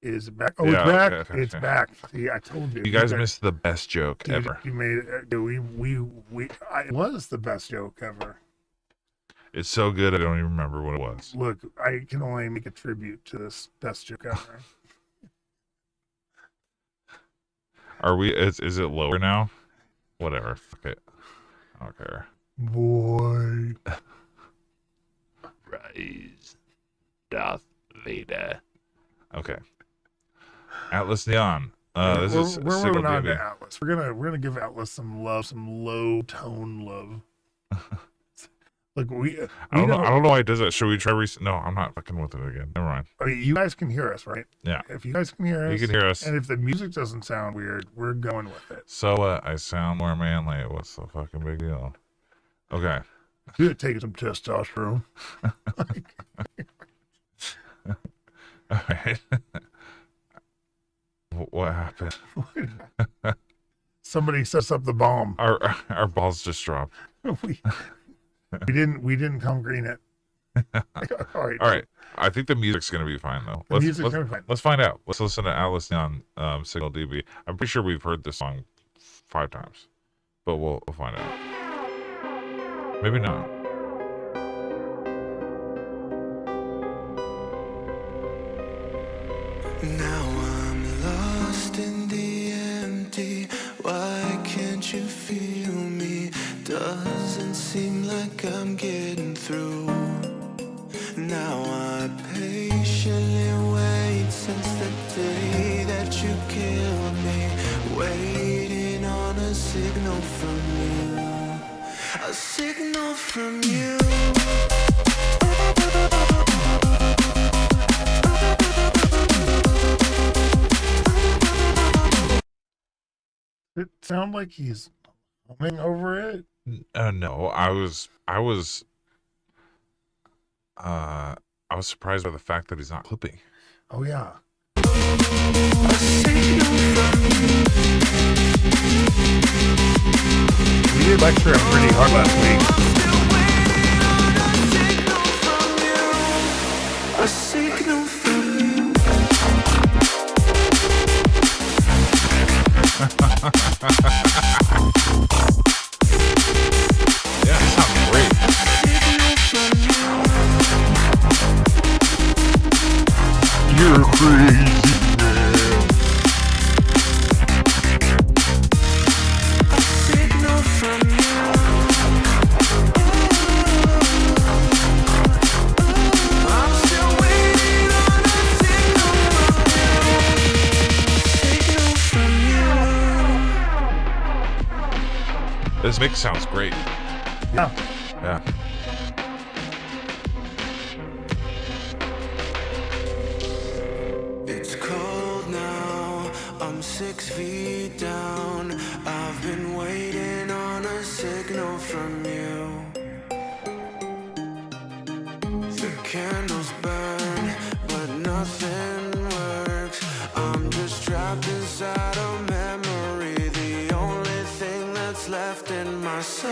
Is it back? Oh, Yeah, it's back. okay. It's back. See, I told you. You guys missed the best joke Dude, ever. You made it. It was the best joke ever. It's so good I don't even remember what it was. Look, I can only make a tribute to this best joke ever. Are we? Is it lower now? Whatever. Fuck it. I don't care. Boy. Rise, Darth Vader. Okay. Atlas Neon. This is we're Signal moving on DB. to Atlas. We're gonna give Atlas some love, some low tone love. Look, I don't know why it does that. Should we try No, I'm not fucking with it again. Never mind. I mean, you guys can hear us, right? Yeah. If you guys can hear us, You can hear us. and if the music doesn't sound weird, we're going with it. So I sound more manly. What's the fucking big deal? Okay. Dude, take some testosterone. All right. What happened? Somebody sets up the bomb. Our balls just dropped. we didn't come green it. All right. I think the music's gonna be fine though. Music's gonna be fine. Let's find out. Let's listen to Atlas Neon, Signal DB. I'm pretty sure we've heard this song 5 times, but we'll find out. Maybe not. Now I'm lost in the empty. Why can't you feel me? Doesn't seem like I'm getting through. Now I patiently wait since the day that you killed me, waiting on a signal from you. A signal from you. It sounds like he's humming over it. No, I was surprised by the fact that he's not clipping. Oh yeah. We did lecture him pretty hard last week. A signal from you. Yeah, it sounds great. You're crazy, man. This mix sounds great. Yeah. Yeah. It's cold now, I'm 6 feet down. I've been waiting on a signal from you. The candles burn, but nothing works. I'm just trapped inside a memory, the only thing that's left in my soul.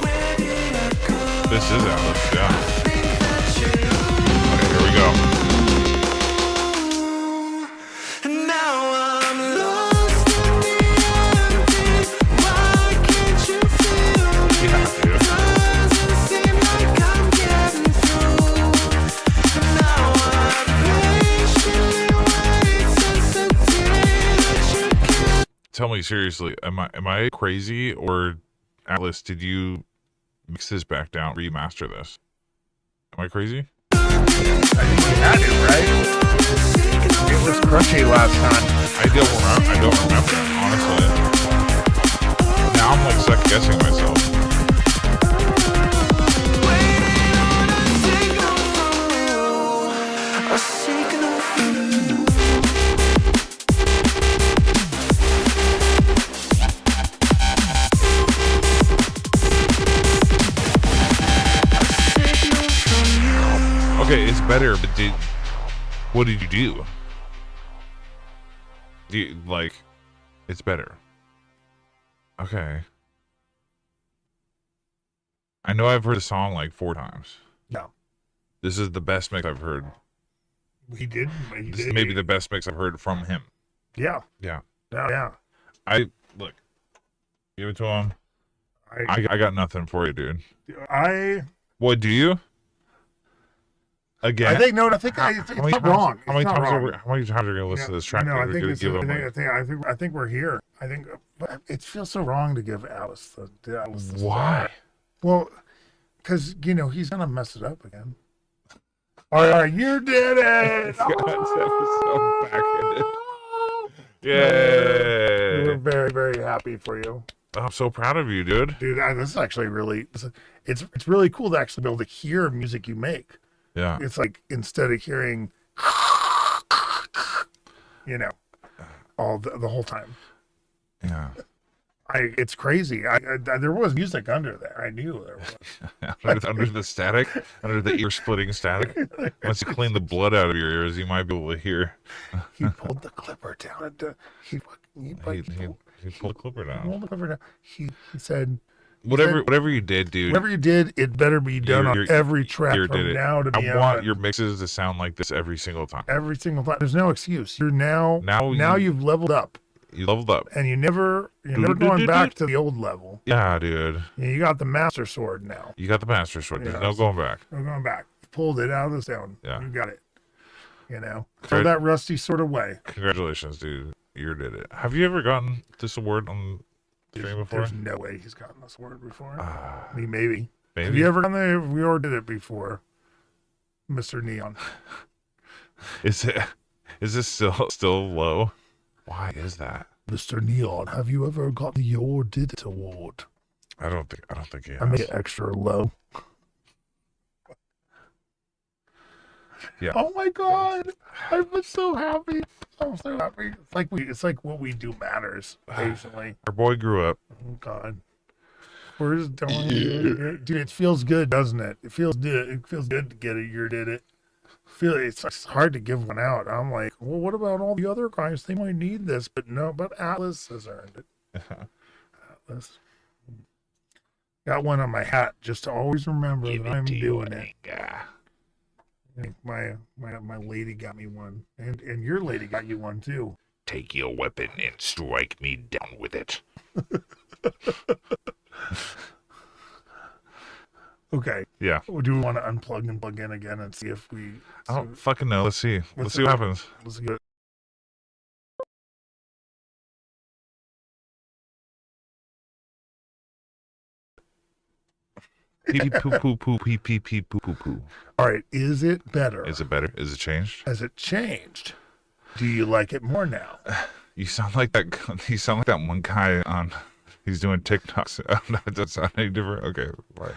Where did I go? This is Alex, yeah. Think that you Okay, here we go. Now I'm lost in the empty. Why can't you feel me? Yeah, dude. Doesn't seem like I'm getting through. Now I patiently wait since the day that you came. Tell me seriously, am I crazy, or Atlas, did you mix this back down, remaster this? Am I crazy? I think we had it, right? It was crunchy last time. I don't remember, honestly. Now I'm like second guessing myself. A signal from you. Okay, it's better, but what did you do? It's better. Okay. I know I've heard the song like 4 times. No. This is the best mix I've heard. He did. This is maybe the best mix I've heard from him. Yeah. Yeah. Yeah. Look. Give it to him. I got nothing for you, dude. What, do you? Again? it's not wrong. How many It's not times wrong. are we gonna listen to this track? No, I think Give I think we're here. I think but it feels so wrong to give Alice the Why? Well, because he's gonna mess it up again. All right, you did it. God, that was so backhanded. We're Yay! very, very happy for you, I'm so proud of you, dude. dude. This is actually really it's really cool to actually be able to hear music you make. Yeah. It's like instead of hearing, all the whole time. Yeah. It's crazy. There was music under there. I knew there was. under the static, under the ear-splitting static. Once you clean the blood out of your ears, you might be able to hear. He pulled the clipper down. He He pulled the clipper down. pulled the clipper down. He said, Whatever you did, dude. whatever you did, it better be done on every track you from did it. now to I beyond. want your mixes to sound like this every single time. Every single time. There's no excuse. You're now Now you've leveled up, You leveled up. and you're never going back to the old level. Yeah, dude. You got the master sword now. You got the master sword. There's Yeah. no going back. We're going back. You pulled it out of the stone. Yeah. You got it. Throw that rusty sword away. Congratulations, dude. You did it. Have you ever gotten this award on the stream before? There's no way he's gotten this word before. I mean, maybe. Maybe. Have you ever done that? We already did it before, Mr. Neon. Is this still low? Why is that? Mr. Neon, have you ever got the Your Did It award? I don't think he has. I made it extra low. Yeah. Oh my God, I've been so happy. I'm so happy. It's like what we do matters. Occasionally. Our boy grew up. Oh God. We're just doing it. Dude, it feels good, doesn't it? It feels good. It feels good to get it. You did it. It's hard to give one out. I'm like, well, what about all the other guys? They might need this, but no. But Atlas has earned it. Atlas got one on my hat just to always remember that I'm doing it. I think my lady got me one, and your lady got you one too. Take your weapon and strike me down with it. Okay. Yeah. Do we want to unplug and plug in again and see if we? I don't fucking know. Let's see. Let's see what happens. Let's get. Pee poo poo poo pee pee pee poo poo poo. All right. Is it better? Is it better? Is it changed? Has it changed? Do you like it more now? You sound like that. You sound like that one guy on He's doing TikToks. That doesn't sound any different. Okay, bye.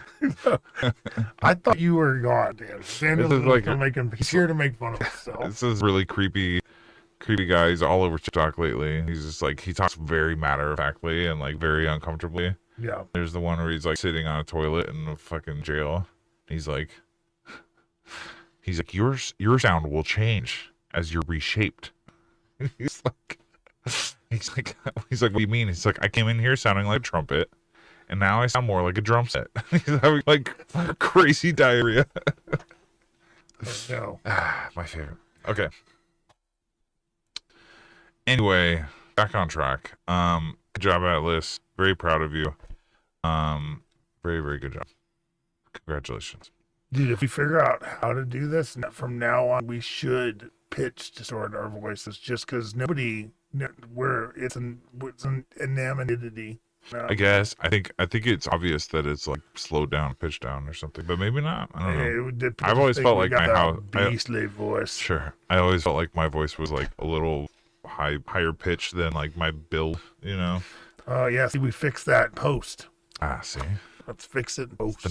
I thought you were gone, Dan. Daniel's This is like he's here to make fun of us. So. This is really creepy guy. He's all over TikTok lately. He's just like, he talks very matter-of-factly and like very uncomfortably. Yeah. There's the one where he's like sitting on a toilet in a fucking jail. He's like, your sound will change as you're reshaped. He's like, what do you mean? He's like, I came in here sounding like a trumpet, and now I sound more like a drum set. He's having like crazy diarrhea. No. My favorite. Okay. Anyway, back on track. Good job, Atlas. Very proud of you. Very, very good job. Congratulations. Dude, if we figure out how to do this, from now on, we should pitch distort our voices just because it's an anonymity. I guess. I think it's obvious that it's like slowed down, pitched down or something, but maybe not. I don't know. I've always felt like my house beastly voice. Sure. I always felt like my voice was like a little higher pitched than like my build, you know? Oh, yeah. See, we fixed that in post. See. Let's fix it in post.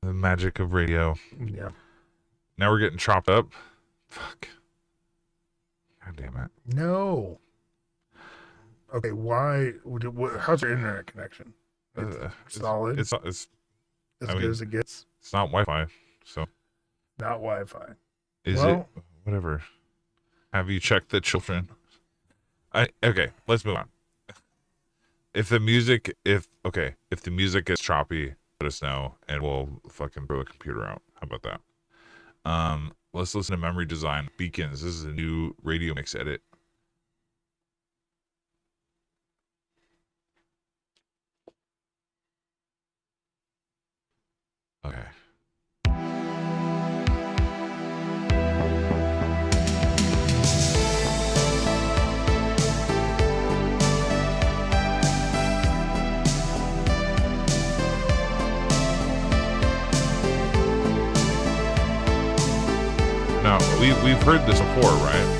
The magic of radio. Yeah. Now we're getting chopped up. Fuck. God damn it. No. Okay, why? How's your internet connection? Solid. It's as good as it gets. It's not Wi-Fi, so. Not Wi-Fi. Is it? Whatever. Have you checked the children? Okay, let's move on. If the music is choppy, let us know, and we'll fucking throw the computer out. How about that? Let's listen to Memory Design Beacons. This is a new radio mix edit. Okay. Now, we've heard this before, right?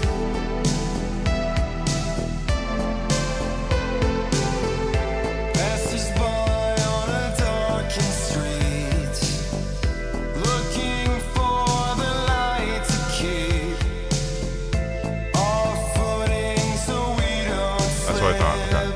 That's what I thought. Okay.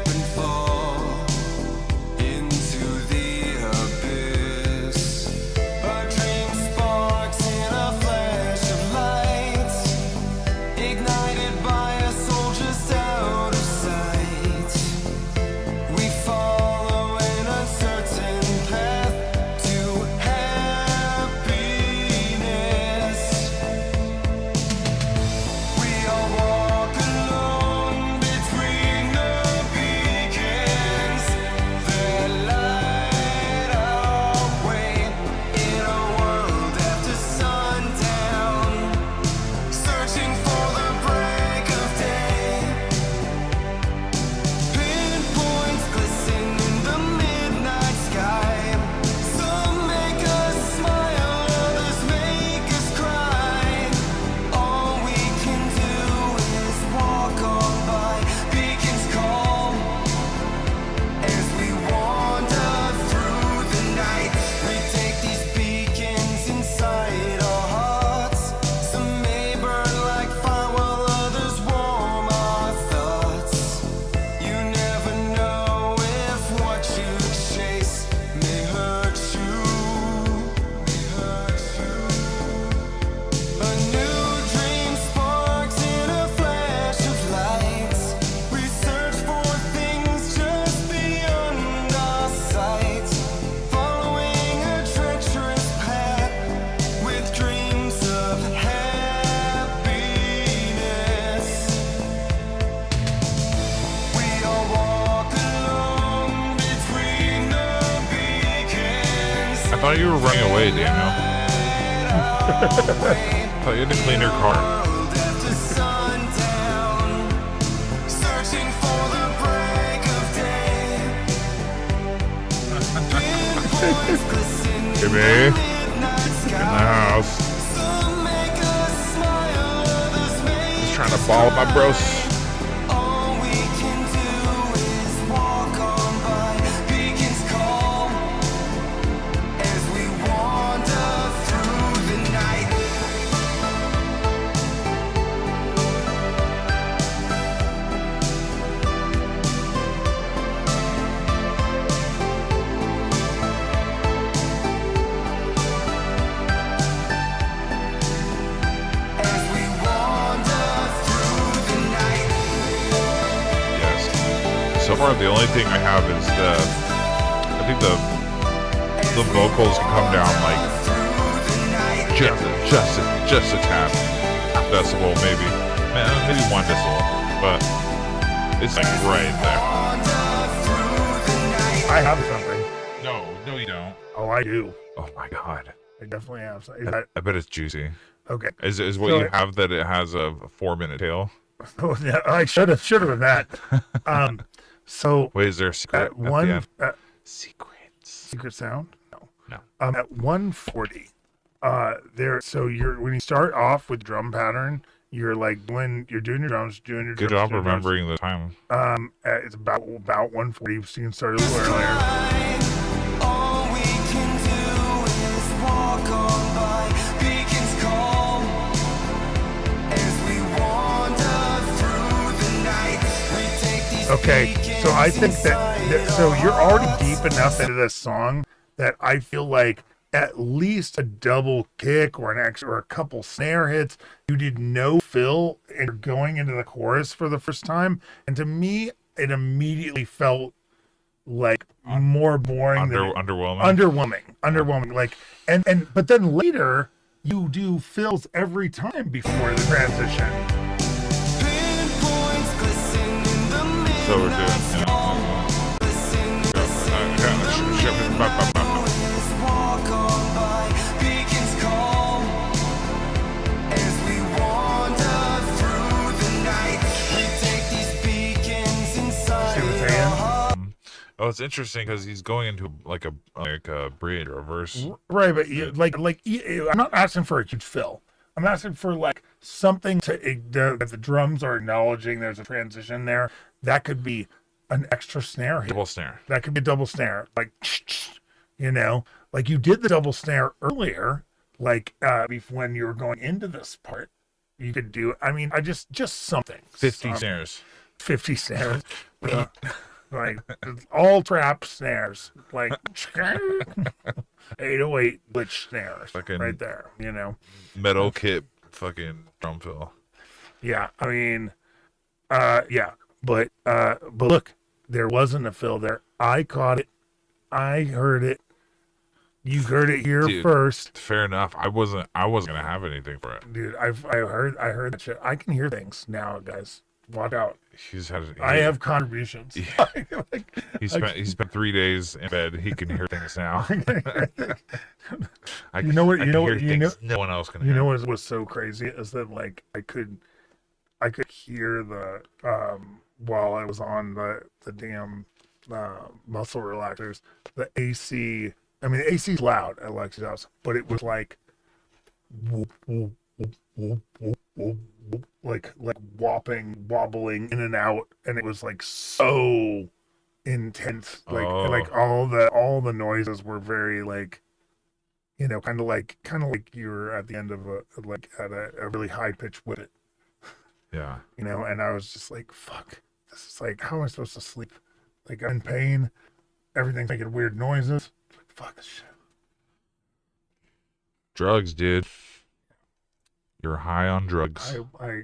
I thought you were running away, Daniel. I thought you had to clean your car. Jimmy, in the house. Just trying to ball my bros. far, the only thing I have is I think the vocals can come down like just a tad decibel, maybe 1 decibel, but it's like right there. I have something. No, you don't. Oh, I do. Oh my god. I definitely have something. I bet it's juicy. Okay. Is what So you have that it has a 4-minute tail? Oh, yeah, I should have been that. So Wait, is there a secret at one secrets? secret sound? No. At 140, when you start off with drum pattern, you're like when you're doing your drums, Good job remembering the time. It's about 140. So you can start a little earlier. All we can do is walk on by beacons calm as we wander through the night. We take these Okay, so I think beacons so you're already deep enough into this song that I feel like at least a double kick or a couple snare hits. You did no fill and you're going into the chorus for the first time, and to me, it immediately felt like more boring underwhelming. Like, but then later you do fills every time before the transition. pinpoints glisten in the midnight. So we're doing. Walk on by beacons calm as we wander through the night. We take these beacons inside See what I'm our saying? heart. Oh, it's interesting because he's going into like a bridge or a verse. Right, but I'm not asking for a huge fill. I'm asking for like something that the drums are acknowledging there's a transition there. That could be an extra snare hit. Double snare. That could be a double snare, like like you did the double snare earlier, like when you were going into this part. You could do. I mean, just something. 50 snares. 50 snares. Like all trap snares, like 808 glitch snares, Fucking right there. Metal kit fucking drum fill. Yeah, I mean, yeah, but look, there wasn't a fill there. I caught it. I heard it. You heard it here Dude, first, Fair enough. I wasn't gonna have anything for it. dude. I heard that shit. I can hear things now, guys. Watch out. I have contributions. Yeah. He spent 3 days in bed. He can hear things now. You know what? No one else can hear. You know what was so crazy is that like I could hear the while I was on the damn muscle relaxers, the AC. I mean, the AC's loud at Lexi's house, but it was like whoop, whoop, whoop, whoop, whoop, whoop, whoop, like wobbling in and out, and it was like so intense. Like all the noises were very like, kind of like you were at the end of a really high pitched whippet. Yeah. And I was just like, fuck, this is like, how am I supposed to sleep? Like, I'm in pain. Everything's making weird noises. Like, fuck this shit. Drugs, dude. You're high on drugs. I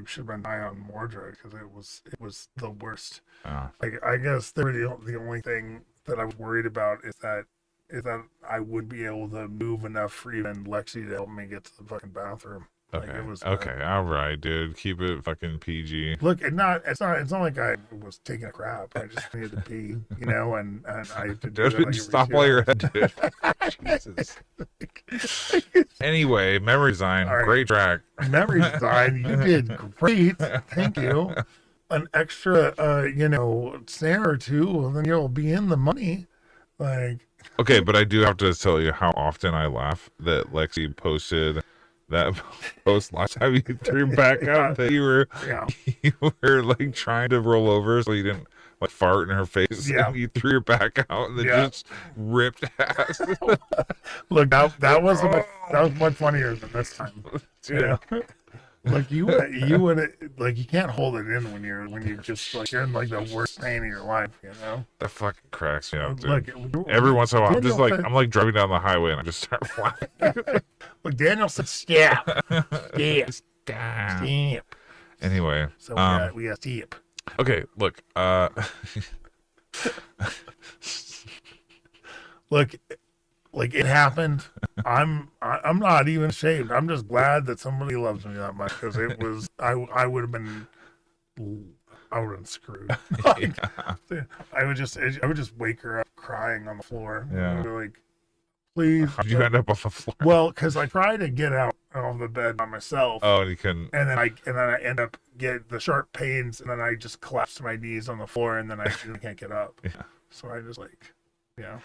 should have been high on more drugs because it was the worst. Like, I guess the only thing that I was worried about is that I would be able to move enough for even Lexi to help me get to the fucking bathroom. Okay. Like, it was Okay. All right, dude. Keep it fucking PG. Look, it's not like I was taking a crap. I just needed to pee, and I had to do Dude, it like stop every while 2 you're ahead, dude. Jesus. Anyway, Memory Design, All right. great track. Memory design, you did great. Thank you. An extra, snare or two, and then you'll be in the money. Like, Okay, but I do have to tell you how often I laugh that Lexi posted that post last time you threw back out that you were like trying to roll over so you didn't like fart in her face. Yeah. And you threw your back out and then just ripped ass. look, that was much funnier than this time. Yeah. Like you would like, you can't hold it in when you just like you're in like the worst pain of your life, That fucking cracks me up, dude. Look, Every once in a while, Daniel I'm like driving down the highway and I just start laughing. Look, Daniel said stamp. Stamp. Anyway, So we got stamp. Okay, look. Look, like it happened. I'm not even ashamed. I'm just glad that somebody loves me that much because it was I would have been screwed. Like, I would just wake her up crying on the floor. Yeah. Like, please. How'd you end up on the floor? Well, because I tried to get out of the bed by myself. Oh, and you couldn't. And then I end up get the sharp pains, and then I just collapse to my knees on the floor, and then I can't get up. Yeah. So I just like, yeah.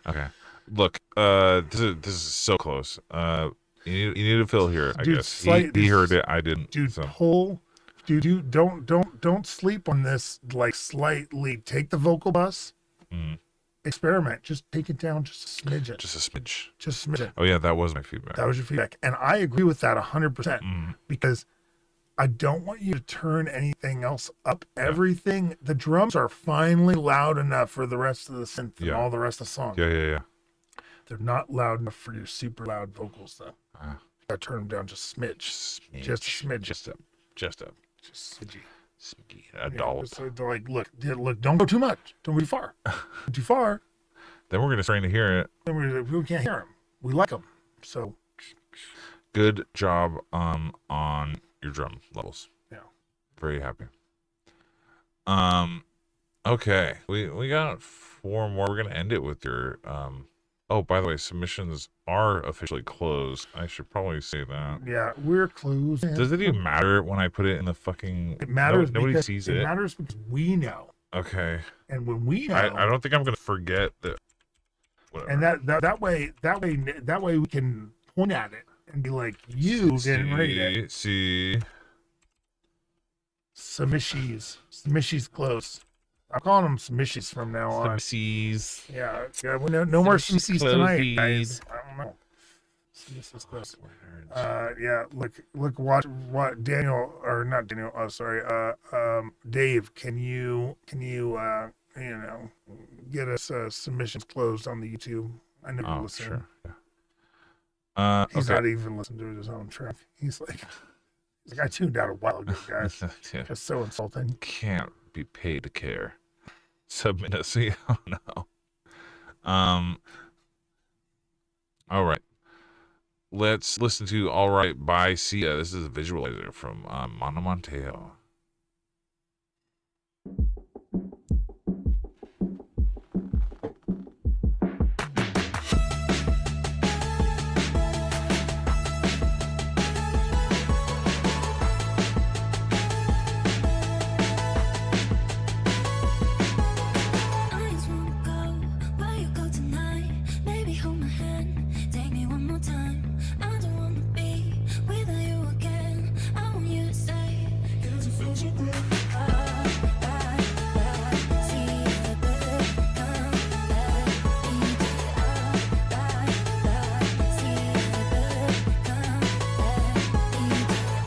Okay. Look, this is so close. You need to fill here. I Dude, guess he heard it. I didn't. Dude, So. Dude, don't sleep on this. Like, slightly take the vocal bus. Mm. Experiment. Just take it down just a smidgen. Just a smidge. Just a smidgen. Oh yeah, that was my feedback. That was your feedback, and I agree with that 100% because I don't want you to turn anything else up. Everything. The drums are finally loud enough for the rest of the synth and all the rest of the song. Yeah. They're not loud enough for your super loud vocals, though. You gotta turn them down just a smidge. Just a smidge. Just a Just smidgy. a dollop. So they're like, look, don't go too much. Don't go too far. Go too far. Then we're gonna strain to hear it. Then we can't hear them. We like them. So Good job on your drum levels. Yeah. Very happy. Okay. We got 4 more. We're gonna end it with your oh, by the way, submissions are officially closed. I should probably say that. yeah, we're closing. Does it even matter when I put it in the fucking It matters. nobody because sees it. it. Matters because we know, Okay. and when we know, I don't think I'm gonna forget that. Whatever. and that way we can point at it and be like, you didn't rate it. See. Submishies close. I'm calling them submishies from now on. Sees. Yeah, no more submishies tonight, guys. Closies. I don't know. Submishies close. Yeah, look, watch what Daniel, or not Daniel, sorry, Dave, can you get us submissions closed on the YouTube? I never Oh, listen. sure. Yeah. He's Okay. not even listening to his own track. He's like I tuned out a while ago, guys. Yeah. Just so insulting. Can't be paid to care. Submit us. Oh no. All right. Let's listen to All Right by Sia. This is a visualizer from Mono Monteo. I just wanna go where you go tonight. Maybe hold my hand, take me one more time. I don't wanna be without you again. I want you to stay, 'cause it feels so good. See the bird come back. See the bird come back.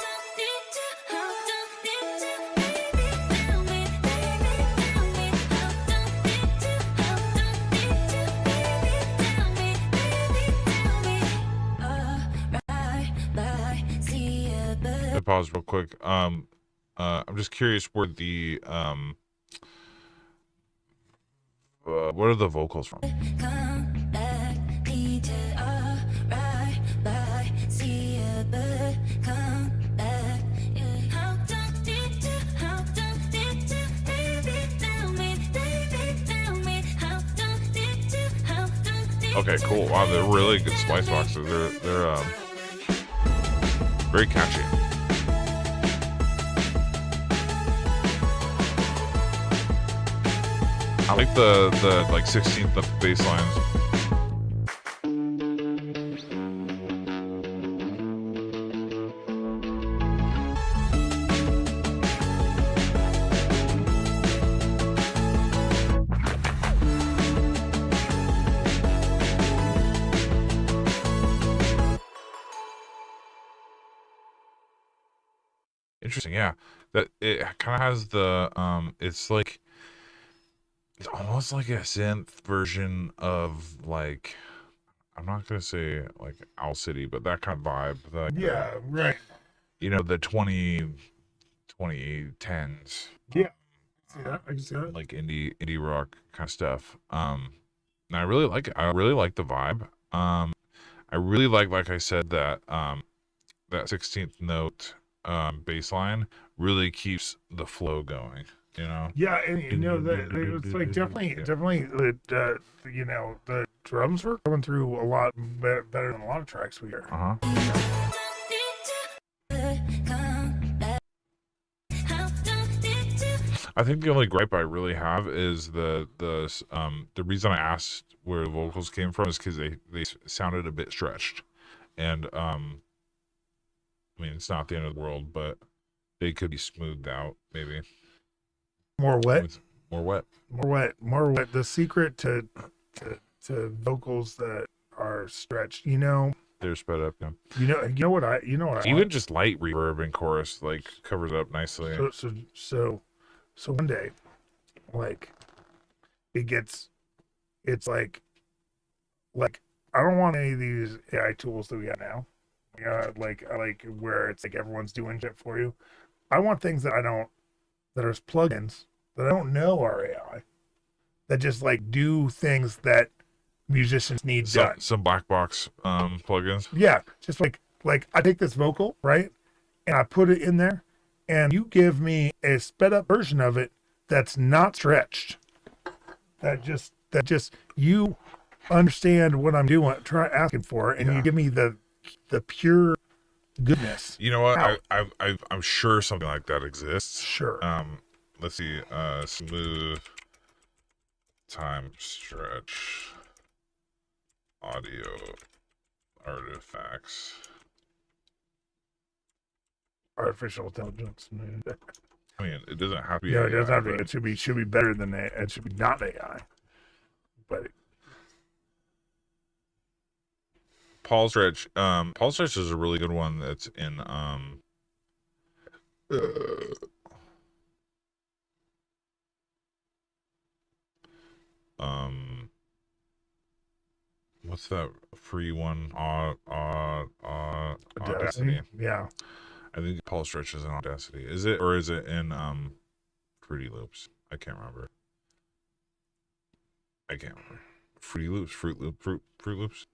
Don't need to, don't need to, baby, tell me, baby, tell me. Don't need to, baby, tell me, baby, tell me. Right, see a bird. I pause real quick. I'm just curious where the what are the vocals from? Come back, need to right, see a bird come back. How don't need to, baby, tell me, how don't need to, Okay, cool. Wow, they're really good splice boxes. They're very catchy. I like the like 16th up bass lines. Interesting, yeah. That it kind of has the it's like it's almost like a synth version of like I'm not gonna say like Owl City, but that kind of vibe. Like, Yeah, right. you know, the 2010s. Yeah. see that. I can see that. like indie rock kind of stuff. And I really like it. I really like the vibe. I really like I said, that that 16th note bass line really keeps the flow going, you know. Yeah, and you know that it's like definitely that you know, the drums were coming through a lot better than a lot of tracks we hear. Uh-huh. I think the only gripe I really have is the reason I asked where the vocals came from is because they sounded a bit stretched, and I mean, it's not the end of the world, but they could be smoothed out maybe. More wet. More wet. More wet. The secret to vocals that are stretched, you know. They're sped up. Yeah. You know what I Even just light reverb in chorus like covers up nicely. So one day, like, it's like I don't want any of these AI tools that we have now. Like where it's like everyone's doing shit for you. I want things that are plugins that I don't know are AI, that just like do things that musicians need done. Some black box plugins. Yeah, just like I take this vocal, right, and I put it in there, and you give me a sped up version of it that's not stretched. That just you understand what I'm doing, asking for, and you give me the pure goodness. You know what? Out. I'm sure something like that exists. Sure. Let's see. Smooth time stretch audio artifacts. Artificial intelligence. I mean, it doesn't have to be. Yeah, AI, it doesn't have to be. but It should be better than that. It should be not AI. But Paul Stretch. Paul Stretch is a really good one. That's in what's that free one? Audacity. Yeah. I think Paul Stretch is in Audacity. Is it, or is it in Fruity Loops? I can't remember. Fruit Loops. Fruit Loops.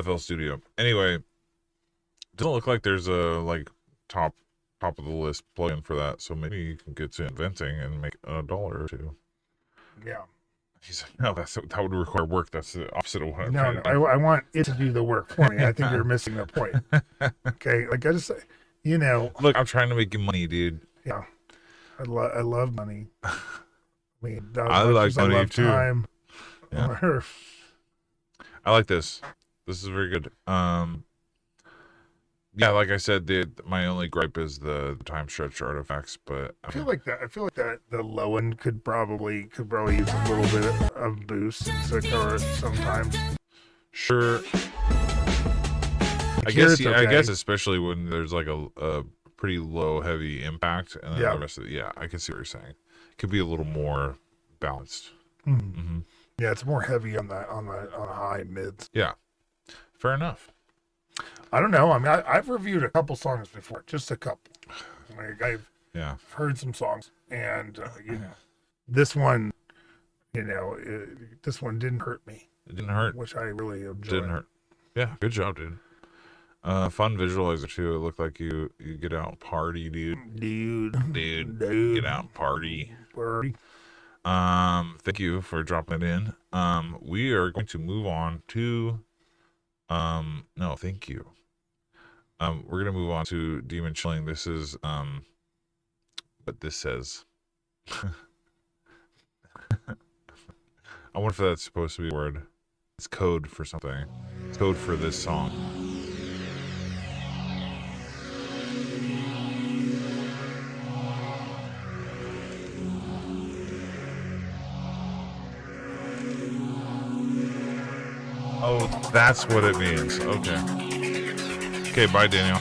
FL Studio. Anyway, doesn't look like there's a like top of the list plugin for that. So maybe you can get to inventing and make $1 or $2. Yeah. He's like, no, that would require work. That's the opposite of what I'm No, trying to do. I want it to do the work for me. I think you're missing the point. Okay, like I just, you know. Look, I'm trying to make you money, dude. Yeah, I love money. I mean, I like money love too. Time. Yeah. I like this. This is very good. Yeah, like I said, my only gripe is the time stretch artifacts, but I feel like that the low end could probably use a little bit of boost to cover it sometimes. Sure. I guess especially when there's like a pretty low heavy impact, and then the rest of it. Yeah, I can see what you're saying. It could be a little more balanced. Mm-hmm. Yeah, it's more heavy on the high mids. Yeah, fair enough. I don't know. I mean, I've reviewed a couple songs before, just a couple. Like I've heard some songs, and you know, this one, you know, this one didn't hurt me. It didn't hurt, which I really enjoyed. Didn't hurt. Yeah, good job, dude. Fun visualizer too. It looked like you get out and party, dude. Dude, get out and party. Thank you for dropping it in. We are going to move on to no, thank you. We're gonna move on to Demon Chilling. This is what this says. I wonder if that's supposed to be a word. It's code for something. It's code for this song. Oh, that's what it means. Okay. Okay, bye, Daniel.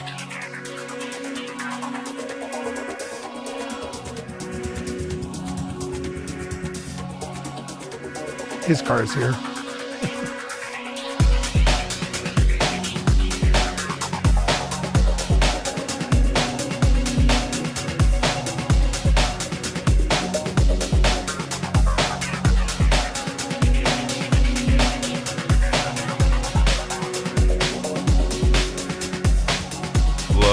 His car is here.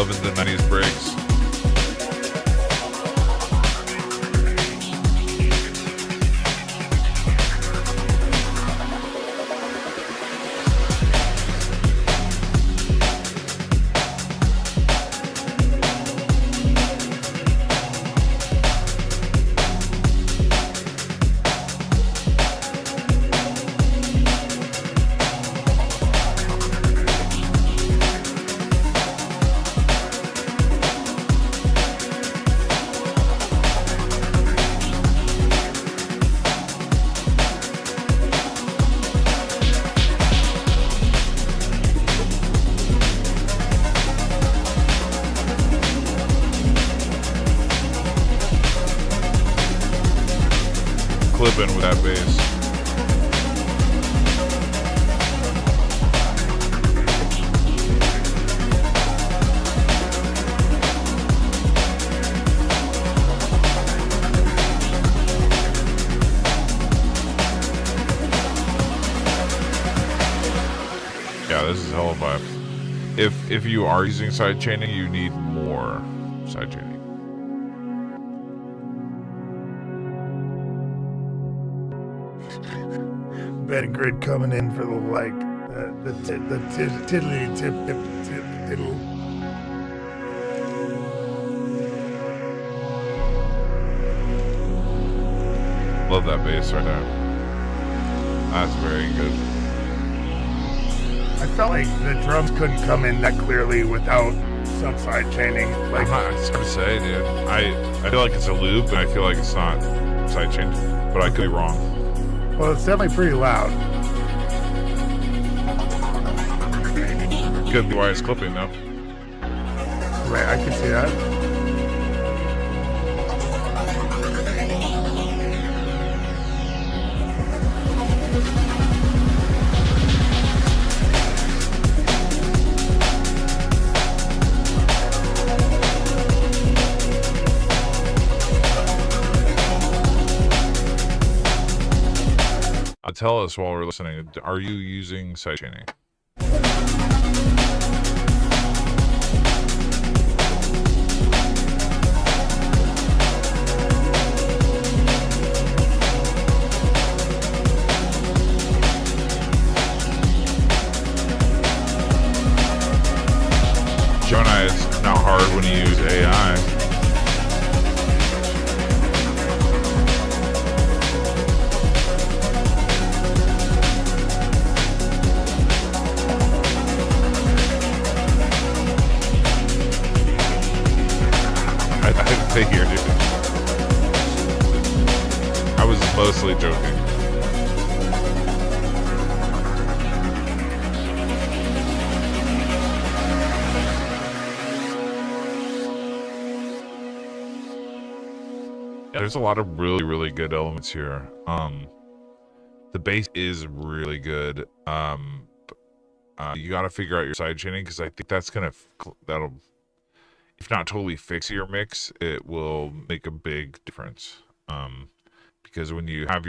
loving the 90s breaks. Clipping with that bass. Yeah, this is a hell of a vibe. If you are using sidechaining, you need more sidechaining. Ben Grid coming in for the like the tiddly tip tiddle. Love that bass right there. That's very good. I felt like the drums couldn't come in that clearly without some side chaining. Like, It's hard to say, dude. I feel like it's a loop, and I feel like it's not sidechained, but I could be wrong. well, it's definitely pretty loud. Could be why it's clipping though. Right, I can see that. Tell us while we're listening, are you using sidechaining? Jonah, it's not hard when you use AI. I figured it. I was mostly joking. Yeah, there's a lot of really, really good elements here. The bass is really good. You got to figure out your side chaining because I think that's that'll, if not totally fix your mix, it will make a big difference. Because when you have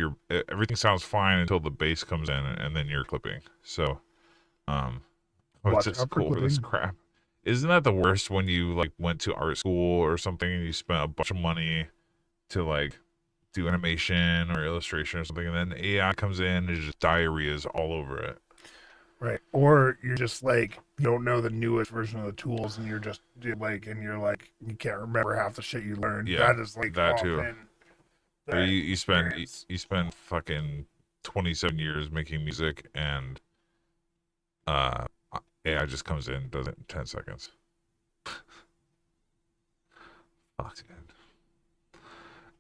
everything sounds fine until the bass comes in and then you're clipping. So, it's just cool for this crap. Isn't that the worst when you like went to art school or something and you spent a bunch of money to like do animation or illustration or something, and then AI comes in and just diarrhea's all over it. Right. Or you're just like, you don't know the newest version of the tools and you're like, you can't remember half the shit you learned. Yeah, that is like that too. Or that you spend experience. you spend fucking 27 years making music and AI just comes in and does it in 10 seconds. Fuck, dude.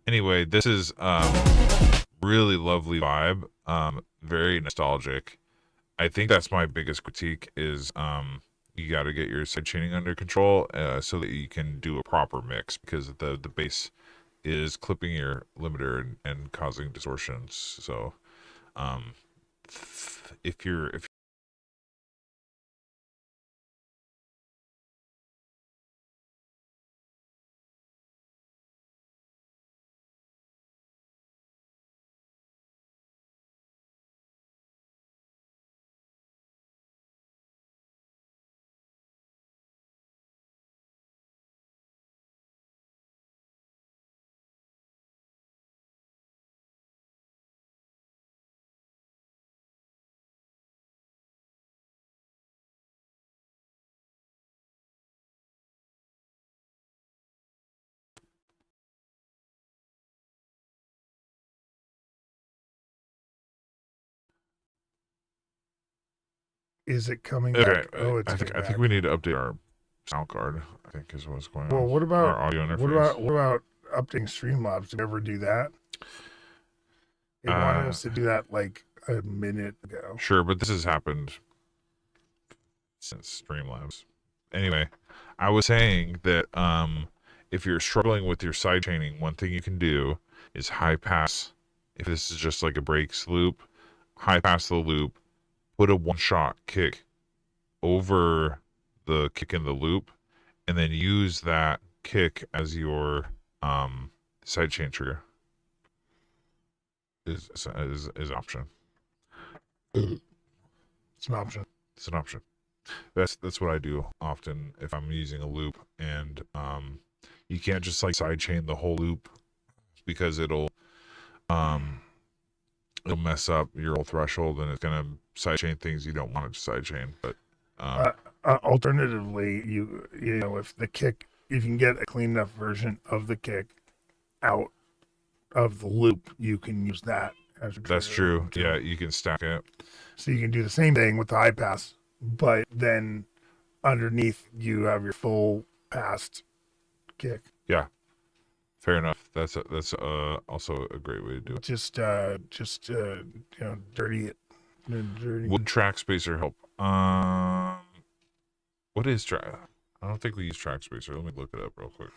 Anyway, this is really lovely vibe, very nostalgic. I think that's my biggest critique is you got to get your sidechaining under control so that you can do a proper mix, because the bass is clipping your limiter and causing distortions. So if Is it coming Okay, back? Oh, it's I coming think back. we need to update our sound card. I think is what's going on. Well, what about our audio interface? what about updating Streamlabs? Did we ever do that? It wanted us to do that like a minute ago. Sure, but this has happened since Streamlabs. Anyway, I was saying that if you're struggling with your sidechaining, one thing you can do is high pass. If this is just like a breaks loop, high pass the loop, put a one-shot kick over the kick in the loop, and then use that kick as your sidechain trigger. Is option. It's an option. It's an option. That's what I do often if I'm using a loop, and you can't just like sidechain the whole loop because it'll mess up your whole threshold, and it's gonna sidechain things you don't want it to sidechain. But Alternatively, you know, if you can get a clean enough version of the kick out of the loop, you can use that as a that's trigger. true. Yeah, you can stack it. So you can do the same thing with the high pass, but then underneath you have your full passed kick. Yeah, fair enough. That's also a great way to do it. Just you know, dirty it. Dirty. Would track spacer help? What is track? I don't think we use track spacer. Let me look it up real quick.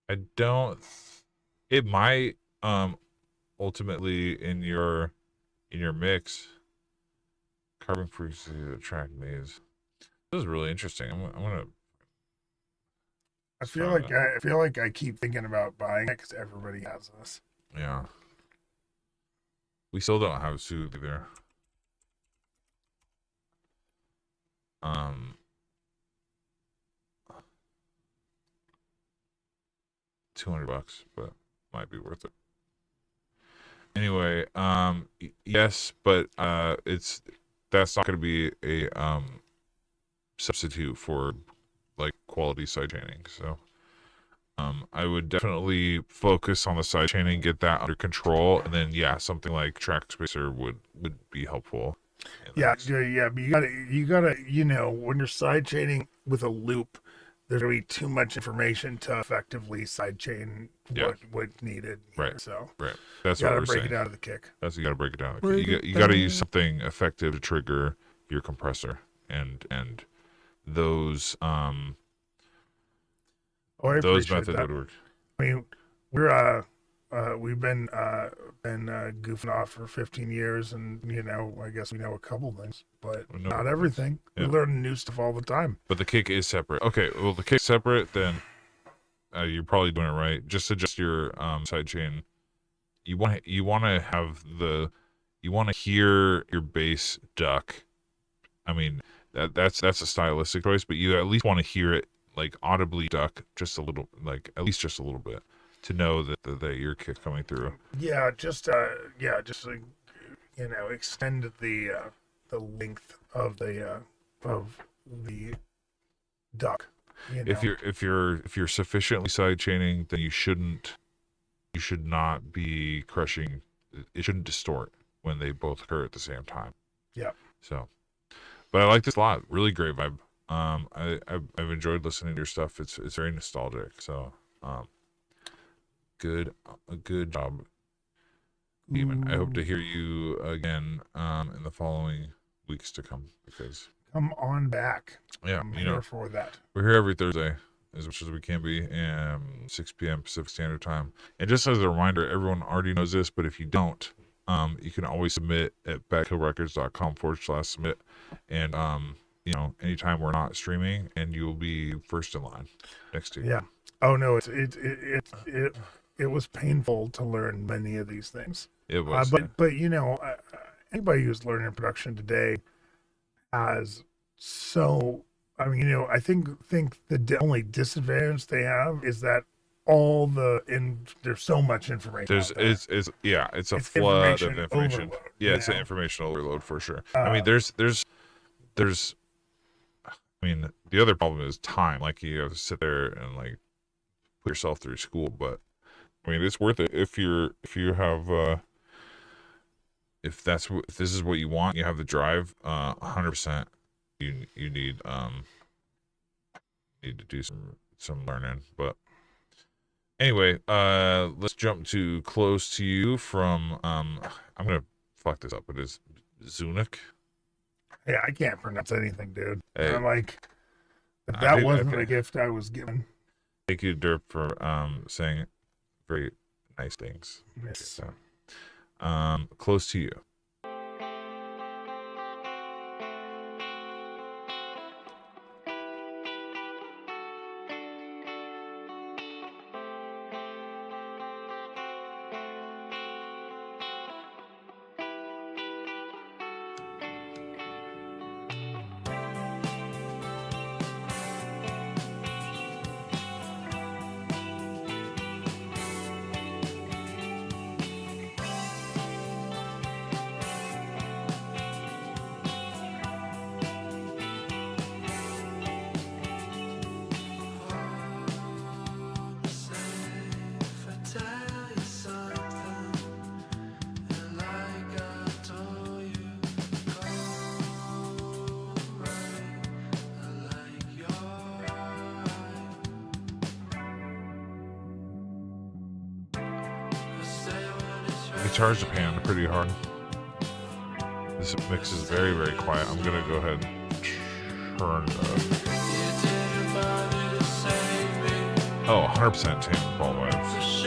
I don't. It might ultimately in your mix carbon frequency track these. This is really interesting. I'm gonna. I feel like I keep thinking about buying it because everybody has this. Yeah. We still don't have Soothe either. $200, but might be worth it. Anyway, yes, but that's not going to be a substitute for like quality sidechaining. So I would definitely focus on the sidechaining, get that under control, and then something like track spacer would be helpful. Yeah, but you gotta, you know, when you're sidechaining with a loop, there's gonna be too much information to effectively sidechain what's needed. Here, Right. So Right. That's you what gotta we're break saying. it out of the kick. That's you got to break it down. You got to use something effective to trigger your compressor, and those I those appreciate methods that. would work. I mean, we've been goofing off for 15 years, and you know, I guess we know a couple things, but We know not things. everything. Yeah. We learn new stuff all the time. But the kick is separate. Okay, well the kick's separate, then you're probably doing it right. Just adjust your sidechain. You want to have you want to hear your bass duck. I mean that's a stylistic choice, but you at least want to hear it like audibly duck just a little, like at least just a little bit, to know that your kick coming through. Yeah, just like, you know, extend the length of the duck. You know? If you're sufficiently sidechaining, then you should not be crushing. It shouldn't distort when they both occur at the same time. Yeah. So, but I like this a lot. Really great vibe. I've enjoyed listening to your stuff. It's very nostalgic. So, a good job, Demon. I hope to hear you again in the following weeks to come, because Come on back. yeah, I'm you here know, for that. we're here every Thursday as much as we can be, 6 p.m. Pacific Standard Time. And just as a reminder, everyone already knows this, but if you don't, you can always submit at backhillrecords.com/submit. And, you know, anytime we're not streaming, and you will be first in line next to you. Yeah. Oh no, it was painful to learn many of these things. It was. But you know, anybody who's learning production today has so. I mean, you know, I think the only disadvantage they have is that there's so much information. There's out there. it's a It's flood of information information. overload, Yeah, you it's an know? information overload for sure. I mean, there's I mean, the other problem is time. Like, you have to sit there and like put yourself through school, but I mean, it's worth it if you have if this is what you want, you have the drive, 100%. You need to do some learning, but anyway, let's jump to Close to You from I'm gonna fuck this up, but it's Zunic. Yeah, I can't pronounce anything, dude. Hey, I'm like, if I that think- wasn't okay. the gift I was given. Thank you, Derp, for saying very nice things. Yes. So, Close to You. Guitars Japan pretty hard. This mix is very, very quiet. I'm gonna go ahead and turn it up. Oh, 100% Tame Ball vibes.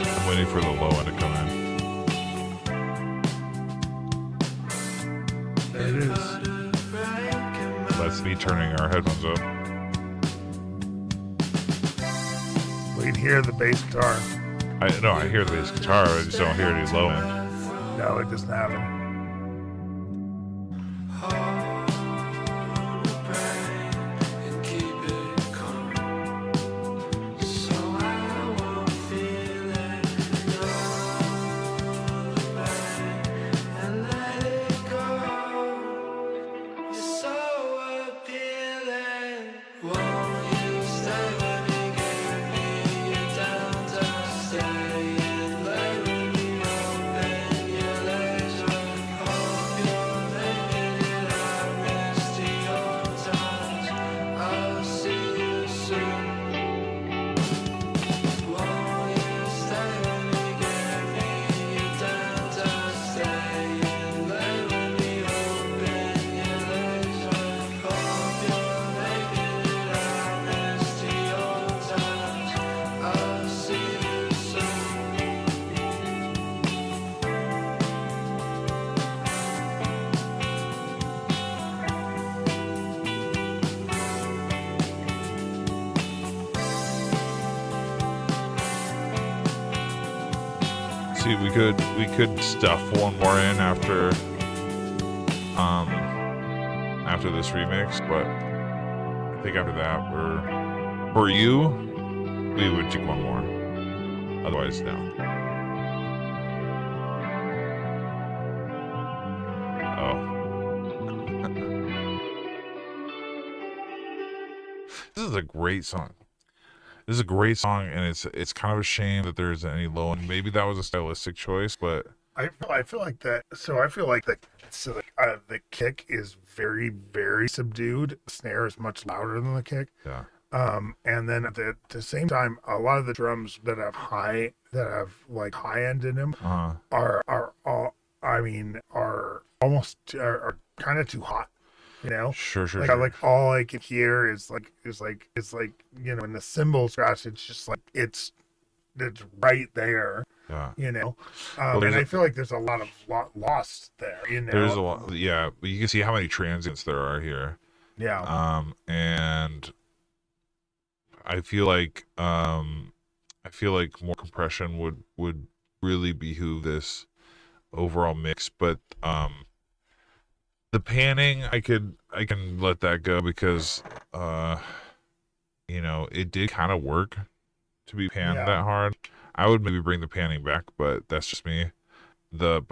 I'm waiting for the low end to come in. There it is. That's me turning our headphones up. We can hear the bass guitar. I hear the bass guitar, I just don't hear any low end. No, it doesn't have it. See, we could stuff one more in after this remix, but I think after that for you, we would do one more. Otherwise, no. Oh. This is a great song. This is a great song, and it's kind of a shame that there isn't any low end. Maybe that was a stylistic choice, but I feel like that. So I feel like the kick is very, very subdued. The snare is much louder than the kick. yeah. And then at the same time, a lot of the drums that have high end in them are all, I mean, are almost are kind of too hot. You know, Sure. like all I can hear is like you know, in the cymbal scratch, it's just like it's right there. Yeah. You know, Well, and I feel like there's a lot lost there. You know, There's a lot. Yeah, but you can see how many transients there are here. Yeah. And I feel like more compression would really behoove this overall mix, but The panning, I can let that go because, it did kind of work to be panned that hard. I would maybe bring the panning back, but that's just me. The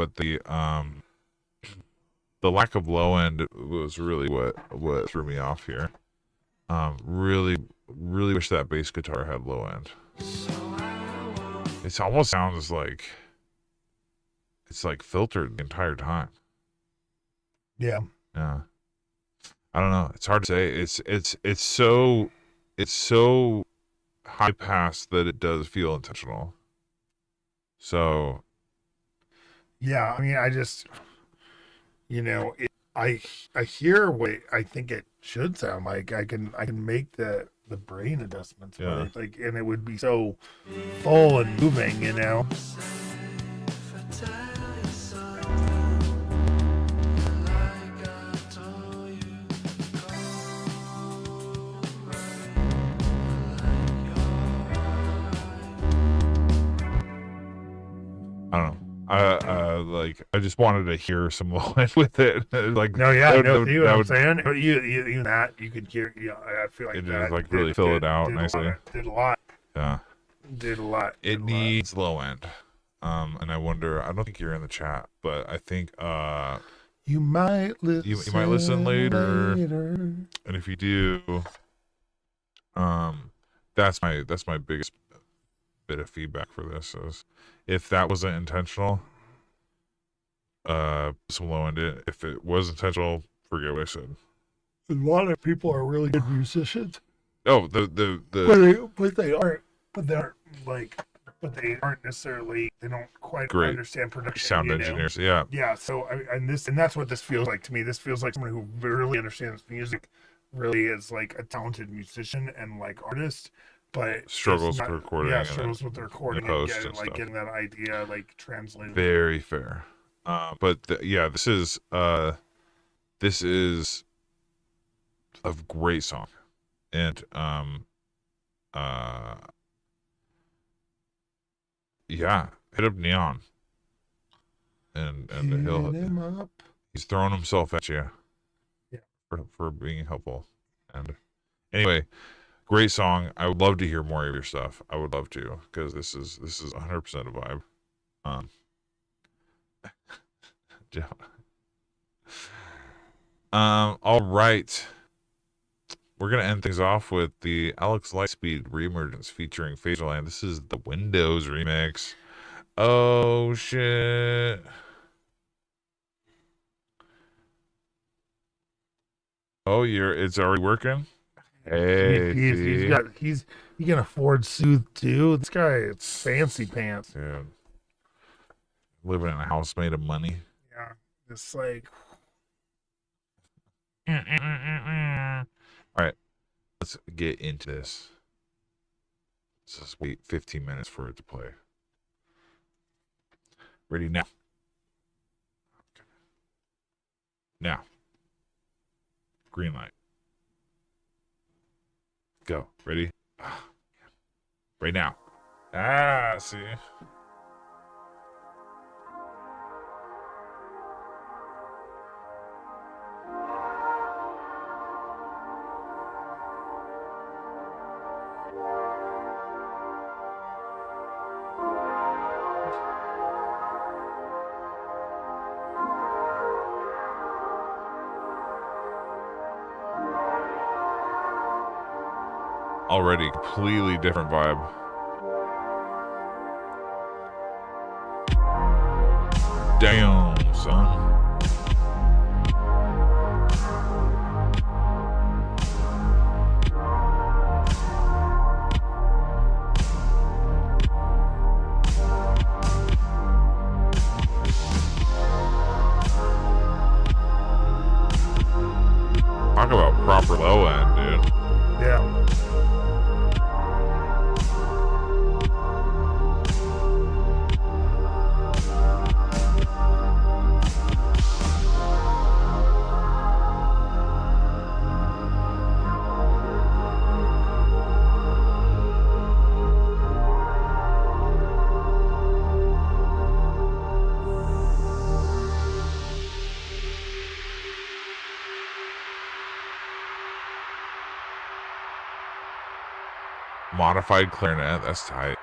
lack of low end was really what threw me off here. Really wish that bass guitar had low end. It almost sounds like it's like filtered the entire time. Yeah. Yeah. I don't know. It's hard to say. It's so high pass that it does feel intentional. So. Yeah, I mean, I just, I hear what I think it should sound like. I can make the brain adjustments, but and it would be so full and moving, I don't know. I just wanted to hear some low end with it. Like, No, yeah, that see what I'm would, saying? You that you could hear. Yeah, I feel like it that just like really fill it out nicely. Did a lot. Yeah, Did a lot. it needs low end. And I wonder. I don't think you're in the chat, but I think You might listen. you might listen later, and if you do, that's my biggest bit of feedback for this is if that wasn't intentional, some low end it. If it was intentional, forget what I said. A lot of people are really good musicians. Oh, But they aren't necessarily. They don't quite Great. understand production. sound engineers. Yeah, Yeah. So and that's what this feels like to me. This feels like someone who really understands music, really is like a talented musician and like artist, but struggles it's with not- recording. Yeah, and struggles with the recording and post getting and like stuff. getting that idea like translated. Very fair. But this is a great song, and hit up Neon, and he's throwing himself at you, Yeah. for being helpful. And anyway, great song. I would love to hear more of your stuff. I would love to because this is 100% a vibe. All right. We're gonna end things off with the Alex Lightspeed reemergence featuring Phaserland. This is the Windows remix. Oh shit. Oh, it's already working? Hey, He can afford Soothe too. This guy, it's fancy pants. dude. Living in a house made of money. Yeah, it's like All right, let's get into this. Let's just wait 15 minutes for it to play. Ready now. Now. Green light. Go. Ready? Right now. See? Already completely different vibe. Damn, son. Talk about proper low end, dude. yeah. Modified clarinet. That's tight.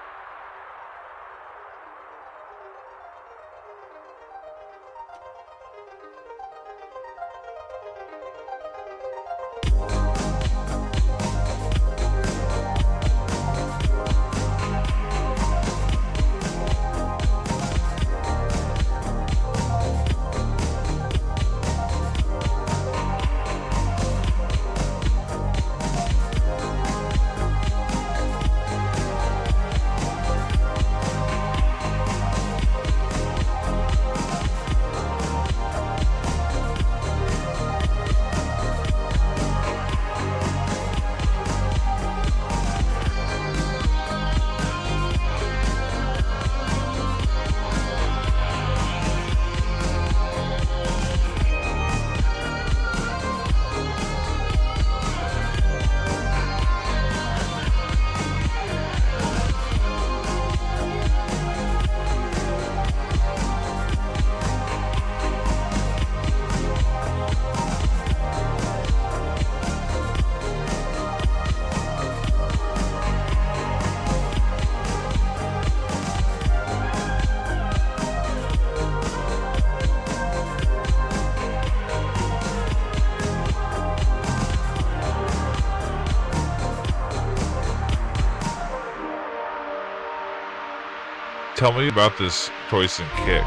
Tell me about this choice and kick.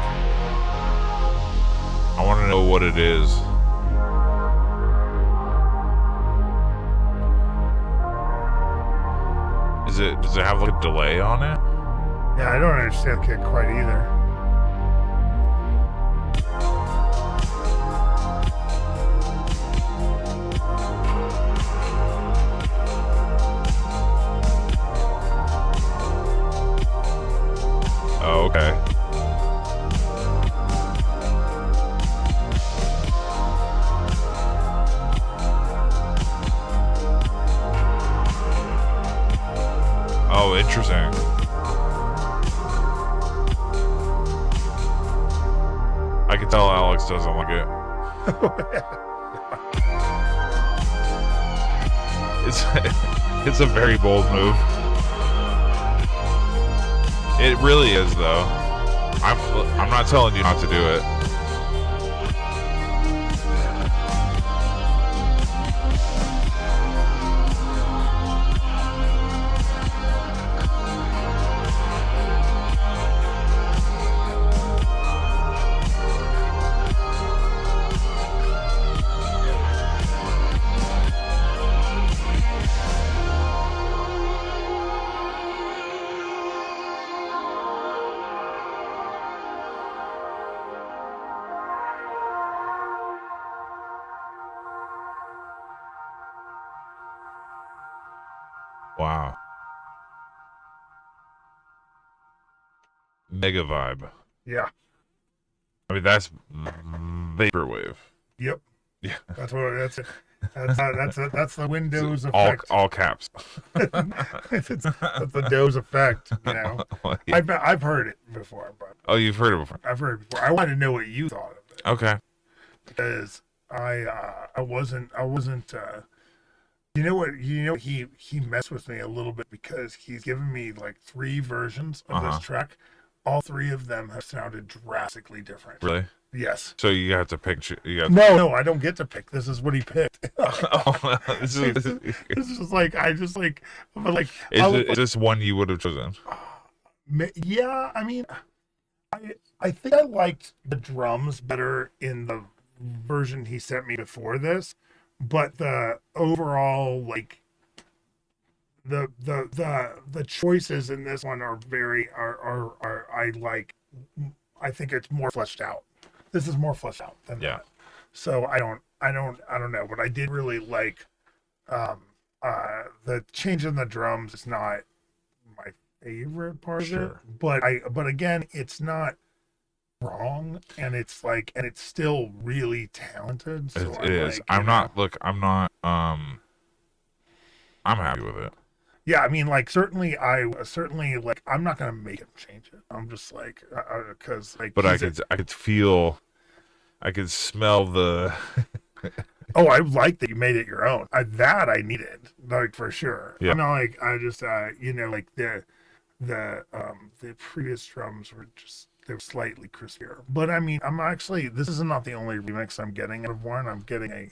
I want to know what it is. Does it have like a delay on it? Yeah, I don't understand the kick quite either. Oh, okay. Oh, interesting. I can tell Alex doesn't like it. It's a very bold move. It really is, though. I'm not telling you not to do it. Wow. Mega vibe. Yeah. I mean, that's vaporwave. Yep. Yeah. That's the Windows effect. All caps. That's the Doze effect, you know. Yeah. I've heard it before, but Oh, you've heard it before. I've heard it before. I wanted to know what you thought of it Okay. because I wasn't you know what he messed with me a little bit because he's given me like 3 versions of this track. All 3 of them have sounded drastically different. Really? Yes. So you have to pick. No, I don't get to pick. This is what he picked. Oh, this is is this one you would have chosen? Yeah, I mean, I think I liked the drums better in the version he sent me before this, but the overall like the choices in this one are I think it's more fleshed out. This is more fleshed out than that. So I don't know, but I did really like the change in the drums is not my favorite part of it, but again, it's not wrong, and it's still really talented. So It is. I'm I'm happy with it. Yeah, I mean, like certainly like I'm not gonna make him change it. I'm just like because like. But I could smell the Oh, I like that you made it your own. That I needed, like, for sure. Yeah. I mean, like, I just, like the previous drums were just, they were slightly crispier. But I mean, this is not the only remix I'm getting of Warren. I'm getting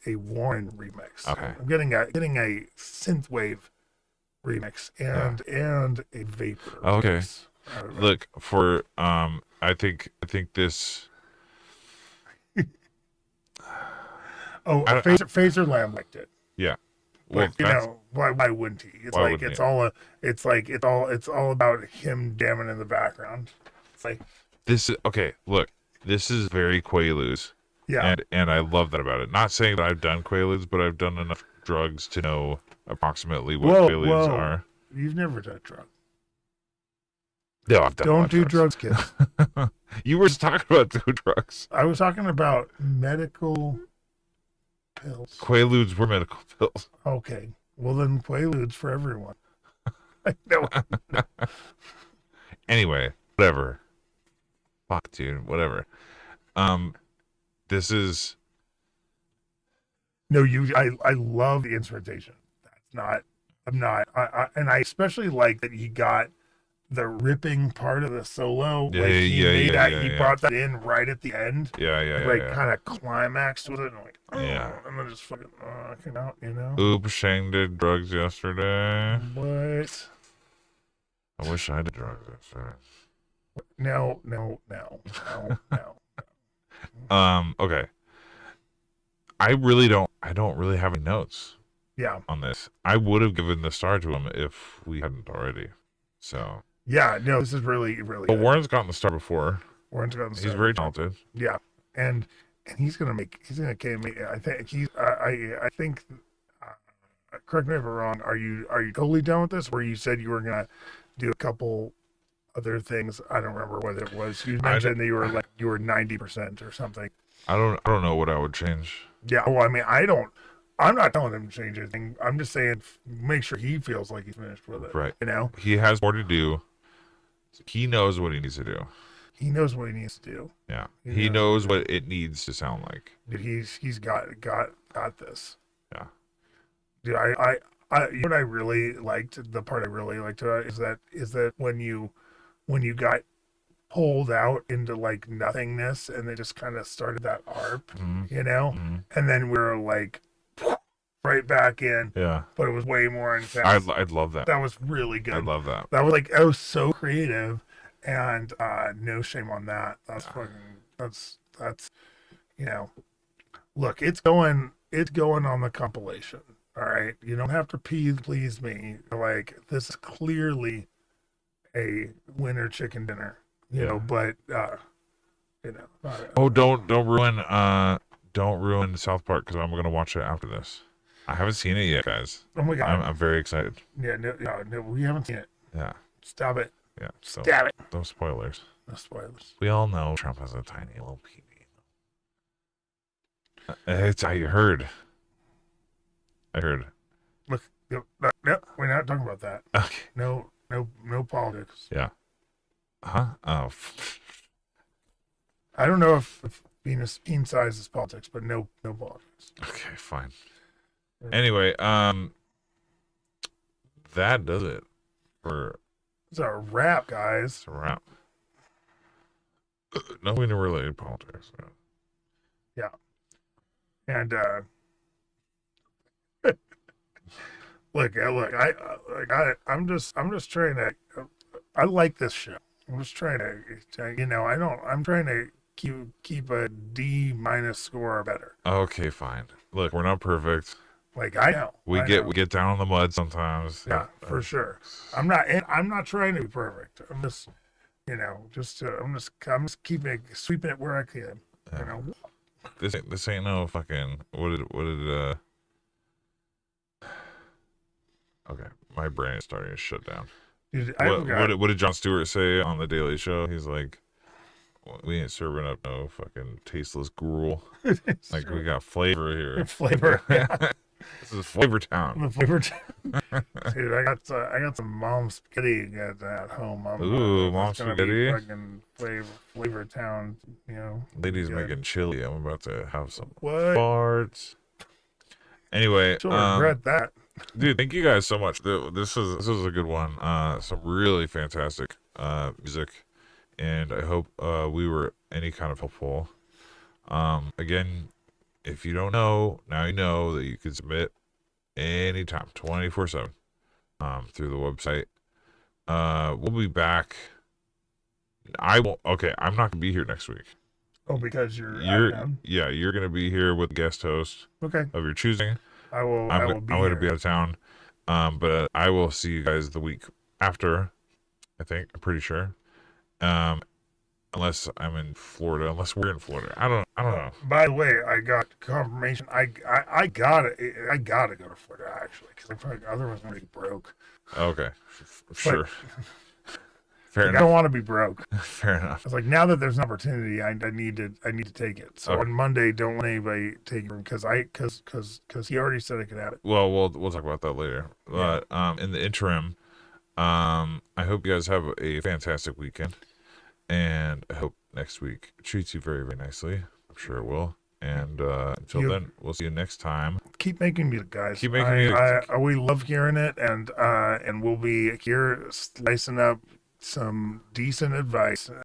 a Warren remix. Okay. I'm getting a synthwave remix and a vapor. Okay. Remix. Look for I think this. Oh, Phaser Lamb liked it. Yeah. Well, But, why wouldn't he? It's Why like wouldn't it's all about him jamming in the background. It's like, this is okay. Look, this is very Quaaludes. yeah, And I love that about it. Not saying that I've done Quaaludes, but I've done enough drugs to know approximately what Quaaludes are. You've never done drugs. No, I've done a lot Don't of do drugs, kids. You were just talking about doing drugs. I was talking about medical pills. Quaaludes were medical pills. Okay, well then Quaaludes for everyone. I know. Anyway, whatever. Fuck, dude. Whatever. This is. No, I love the instrumentation. And I especially like that he got the ripping part of the solo. Yeah, like he brought that in right at the end. Yeah. Kind of climaxed with it. And like, Yeah. And then just fucking knocking out, you know? Oops, Shane did drugs yesterday. What? I wish I did drugs yesterday. No. Okay. I don't really have any notes Yeah. on this. I would have given the star to him if we hadn't already. So. Yeah, no, this is really, really But good. Warren's gotten the star before. Warren's got the He's very talented. Yeah, and he's gonna kill me. I think I think. Correct me if I'm wrong. Are you totally done with this? Where you said you were gonna do a couple other things? I don't remember what it was. You mentioned that you were 90% or something. I don't know what I would change. Yeah. Well, I mean, I'm not telling him to change anything. I'm just saying make sure he feels like he's finished with it. Right. You know. He has more to do. He knows what he needs to do. He knows what he needs to do. Yeah. You He know. knows what it needs to sound like. Dude, he's got this. Yeah. Dude, I you know what I really liked, the part I really liked about it is that when you got pulled out into like nothingness and they just kind of started that ARP, you know, and then we were like right back in, Yeah. but it was way more intense. I'd love that. That was really good. I'd love that. That was so creative, and no shame on that. That's fucking that's you know, look, it's going on the compilation. All right, you don't have to please me. Like, this is clearly a winner chicken dinner, you know. But you know. Oh, don't ruin South Park because I'm gonna watch it after this. I haven't seen it yet, guys. Oh my god. I'm very excited. Yeah, no, we haven't seen it. Yeah. Stop it. Yeah. So Stop it. no spoilers. No spoilers. We all know Trump has a tiny little penis. I heard. Look, no, we're not talking about that. Okay. No politics. Yeah. Huh? Oh. I don't know if being size is politics, but no politics. Okay, fine. Anyway, that does it for It's a wrap, guys. a wrap. Nothing related politics. Yeah. And look, I'm just trying to. I like this show. I'm just trying to, you know, I'm trying to keep a D- score better. Okay, fine. Look, we're not perfect. Like, I know. We I get know. we get down on the mud sometimes. Yeah, for sure. I'm not trying to be perfect. I'm just, you know, I'm just sweeping it where I can. You know. This ain't no fucking okay, my brain is starting to shut down. Dude, What did Jon Stewart say on the Daily Show? He's like, we ain't serving up no fucking tasteless gruel. Like, we got flavor here. flavor. Yeah. This is Flavor Town. The flavor. Dude, I got some mom spaghetti at home. Ooh, it's mom gonna spaghetti? Be fucking flavor town. You know. Ladies good. making chili. I'm about to have some What? farts. Anyway, She'll regret that. dude, thank you guys so much. This was a good one. Some really fantastic music, and I hope we were any kind of helpful. Again, if you don't know, now you know that you can submit anytime, 24/7, through the website. We'll be back. I won't. Okay, I'm not gonna be here next week. Oh, because you're You're gonna be here with the guest host okay. of your choosing. I will. I'm will be going to here. be out of town, but I will see you guys the week after. I'm pretty sure, unless I'm in Florida. Unless we're in Florida, I don't know. By the way, I got confirmation. I gotta go to Florida actually, because otherwise I'm gonna be broke. Okay, sure, fair Like, I enough. don't want to be broke. Fair enough. It's like now that there's an opportunity, I need to take it. So Okay. on Monday, don't let anybody take it because he already said I could have it. Well, we'll talk about that later. But in the interim, I hope you guys have a fantastic weekend, and I hope next week treats you very, very nicely. I'm sure it will. And until then, we'll see you next time. Keep making music, guys. Keep making music. We love hearing it, and we'll be here slicing up some decent advice